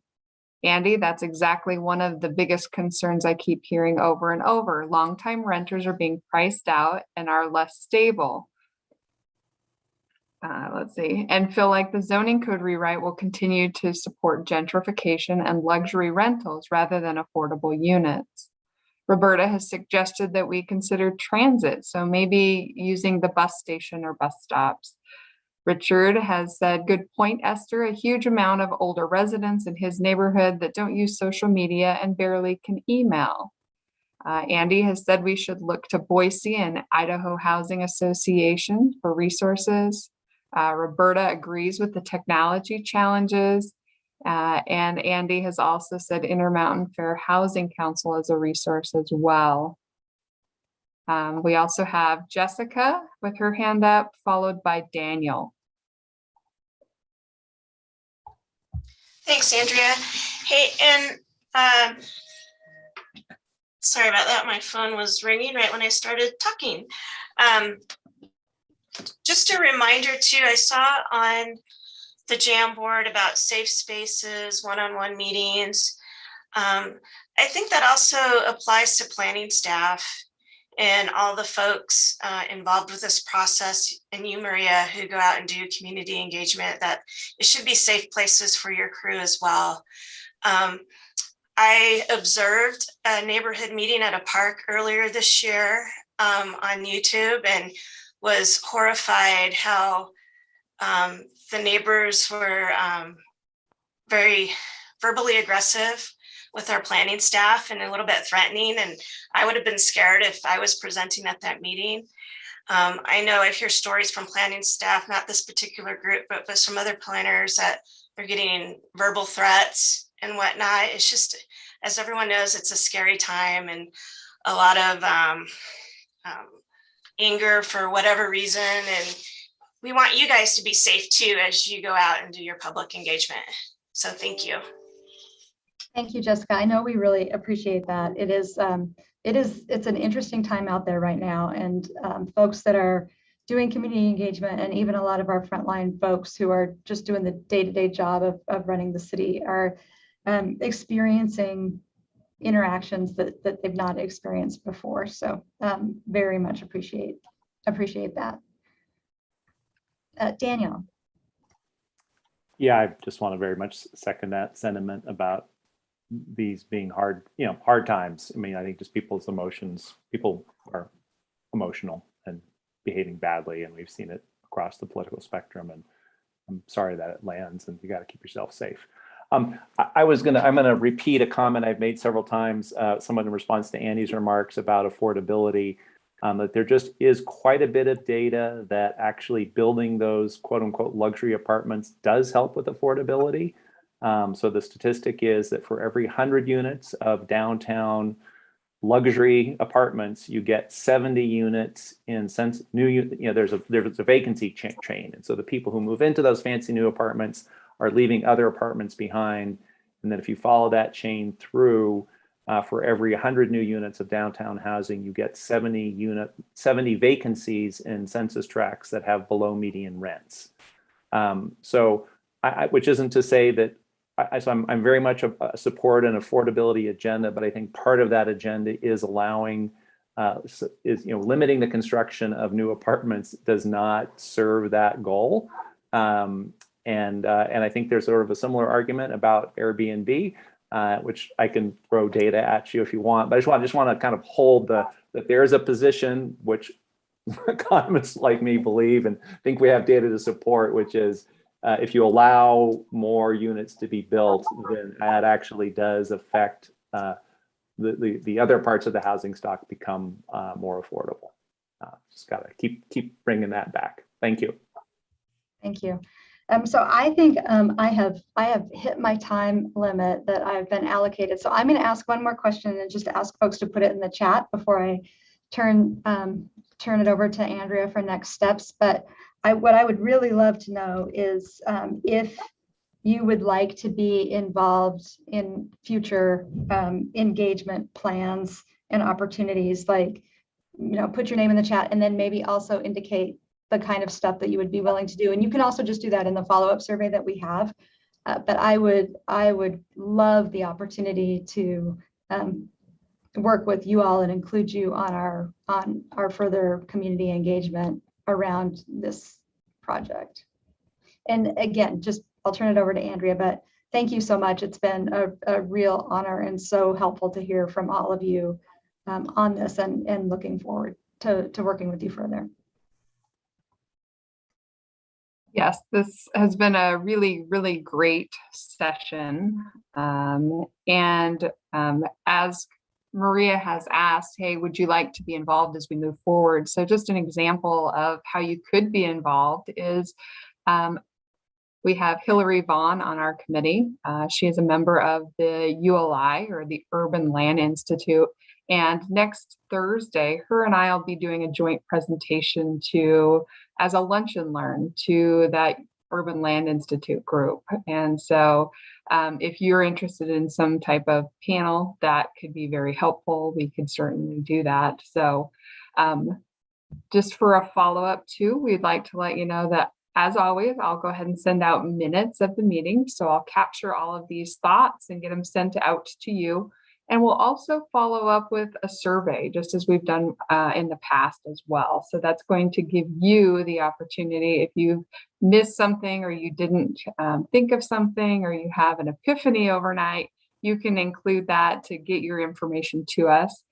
Andy, that's exactly one of the biggest concerns I keep hearing over and over. Longtime renters are being priced out and are less stable. Let's see, and feel like the zoning code rewrite will continue to support gentrification and luxury rentals rather than affordable units. Roberta has suggested that we consider transit, so maybe using the bus station or bus stops. Richard has said, good point, Esther, a huge amount of older residents in his neighborhood that don't use social media and barely can email. Andy has said we should look to Boise and Idaho Housing Association for resources. Roberta agrees with the technology challenges. And Andy has also said Intermountain Fair Housing Council as a resource as well. We also have Jessica with her hand up, followed by Daniel. Thanks, Andrea. Hey, and sorry about that. My phone was ringing right when I started talking. Just a reminder too, I saw on the Jamboard about safe spaces, one-on-one meetings. I think that also applies to planning staff and all the folks involved with this process, and you, Maria, who go out and do community engagement, that it should be safe places for your crew as well. I observed a neighborhood meeting at a park earlier this year on YouTube and was horrified how the neighbors were very verbally aggressive with our planning staff and a little bit threatening. And I would have been scared if I was presenting at that meeting. I know I hear stories from planning staff, not this particular group, but some other planners that they're getting verbal threats and whatnot. It's just, as everyone knows, it's a scary time and a lot of anger for whatever reason. And we want you guys to be safe too as you go out and do your public engagement. So thank you. Thank you, Jessica. I know we really appreciate that. It's an interesting time out there right now, and folks that are doing community engagement, and even a lot of our frontline folks who are just doing the day-to-day job of running the city, are experiencing interactions that they've not experienced before. So very much appreciate that. Daniel. Yeah, I just want to very much second that sentiment about these being hard times. I mean, I think just people's emotions, people are emotional and behaving badly, and we've seen it across the political spectrum, and I'm sorry that it lands, and you got to keep yourself safe. I'm going to repeat a comment I've made several times, somewhat in response to Andy's remarks about affordability, that there just is quite a bit of data that actually building those quote unquote luxury apartments does help with affordability. So the statistic is that for every 100 units of downtown luxury apartments, you get 70 units in there's a vacancy chain. And so the people who move into those fancy new apartments are leaving other apartments behind. And then if you follow that chain through, for every 100 new units of downtown housing, you get 70 vacancies in census tracts that have below median rents. So which isn't to say that I'm very much a support an affordability agenda, but I think part of that agenda is allowing, limiting the construction of new apartments does not serve that goal. And I think there's sort of a similar argument about Airbnb, which I can throw data at you if you want, but I just want to kind of hold that there is a position which economists like me believe and think we have data to support, which is if you allow more units to be built, then that actually does affect the other parts of the housing stock become more affordable. Just got to keep bringing that back. Thank you. Thank you. So I think I have hit my time limit that I've been allocated. So I'm going to ask one more question and just ask folks to put it in the chat before I turn turn it over to Andrea for next steps. But what I would really love to know is if you would like to be involved in future engagement plans and opportunities, like, put your name in the chat and then maybe also indicate the kind of stuff that you would be willing to do. And you can also just do that in the follow-up survey that we have. But I would love the opportunity to work with you all and include you on our further community engagement around this project. And again, I'll turn it over to Andrea, but thank you so much. It's been a real honor and so helpful to hear from all of you on this, and looking forward to working with you further. Yes, this has been a really, really great session. As Maria has asked, hey, would you like to be involved as we move forward? So just an example of how you could be involved is we have Hillary Vaughn on our committee. She is a member of the ULI, or the Urban Land Institute. And next Thursday, her and I will be doing a joint presentation as a lunch and learn to that Urban Land Institute group. And so if you're interested in some type of panel, that could be very helpful. We could certainly do that. So just for a follow-up too, we'd like to let you know that, as always, I'll go ahead and send out minutes of the meeting. So I'll capture all of these thoughts and get them sent out to you. And we'll also follow up with a survey, just as we've done in the past as well. So that's going to give you the opportunity, if you've missed something or you didn't think of something, or you have an epiphany overnight, you can include that to get your information to us.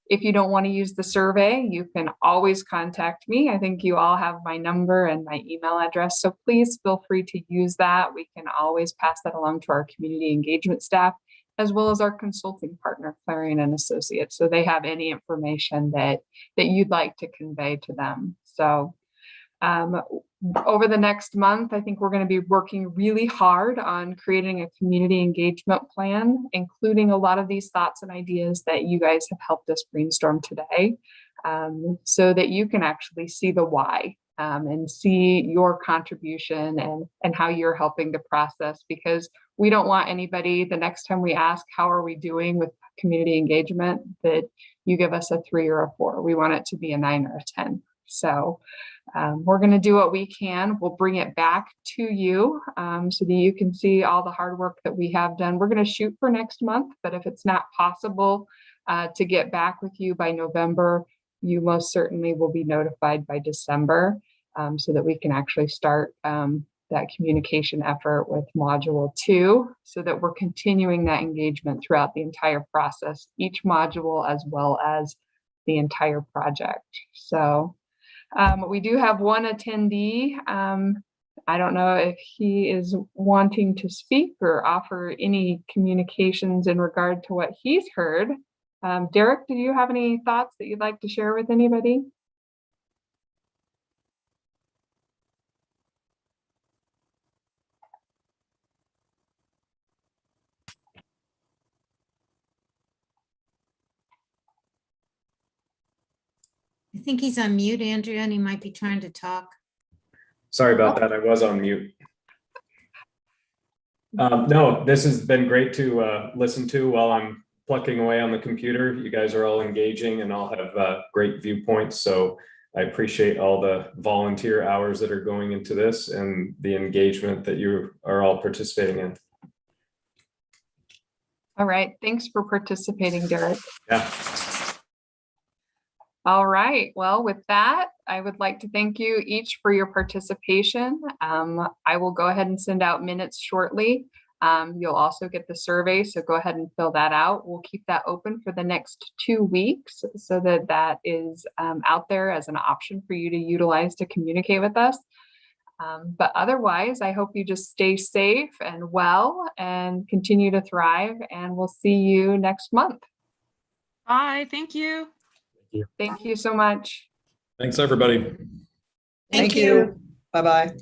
If you don't want to use the survey, you can always contact me. I think you all have my number and my email address, so please feel free to use that. We can always pass that along to our community engagement staff, as well as our consulting partner, Clarion and Associates. So they have any information that you'd like to convey to them. So over the next month, I think we're going to be working really hard on creating a community engagement plan, including a lot of these thoughts and ideas that you guys have helped us brainstorm today, so that you can actually see the why and see your contribution and how you're helping the process, because we don't want anybody, the next time we ask, how are we doing with community engagement, that you give us a 3 or a 4. We want it to be a 9 or a 10. So we're going to do what we can. We'll bring it back to you so that you can see all the hard work that we have done. We're going to shoot for next month, but if it's not possible to get back with you by November, you most certainly will be notified by December, so that we can actually start that communication effort with module 2, so that we're continuing that engagement throughout the entire process, each module as well as the entire project. So we do have one attendee. I don't know if he is wanting to speak or offer any communications in regard to what he's heard. Derek, do you have any thoughts that you'd like to share with anybody? I think he's on mute, Andrea, and he might be trying to talk. Sorry about that. I was on mute. No, this has been great to listen to while I'm plucking away on the computer. You guys are all engaging and all have great viewpoints. So I appreciate all the volunteer hours that are going into this and the engagement that you are all participating in. All right. Thanks for participating, Derek. Yeah. All right. Well, with that, I would like to thank you each for your participation. I will go ahead and send out minutes shortly. You'll also get the survey, so go ahead and fill that out. We'll keep that open for the next 2 weeks so that that is out there as an option for you to utilize to communicate with us. But otherwise, I hope you just stay safe and well and continue to thrive, and we'll see you next month. Bye. Thank you. Thank you so much. Thanks, everybody. Thank you. Bye-bye.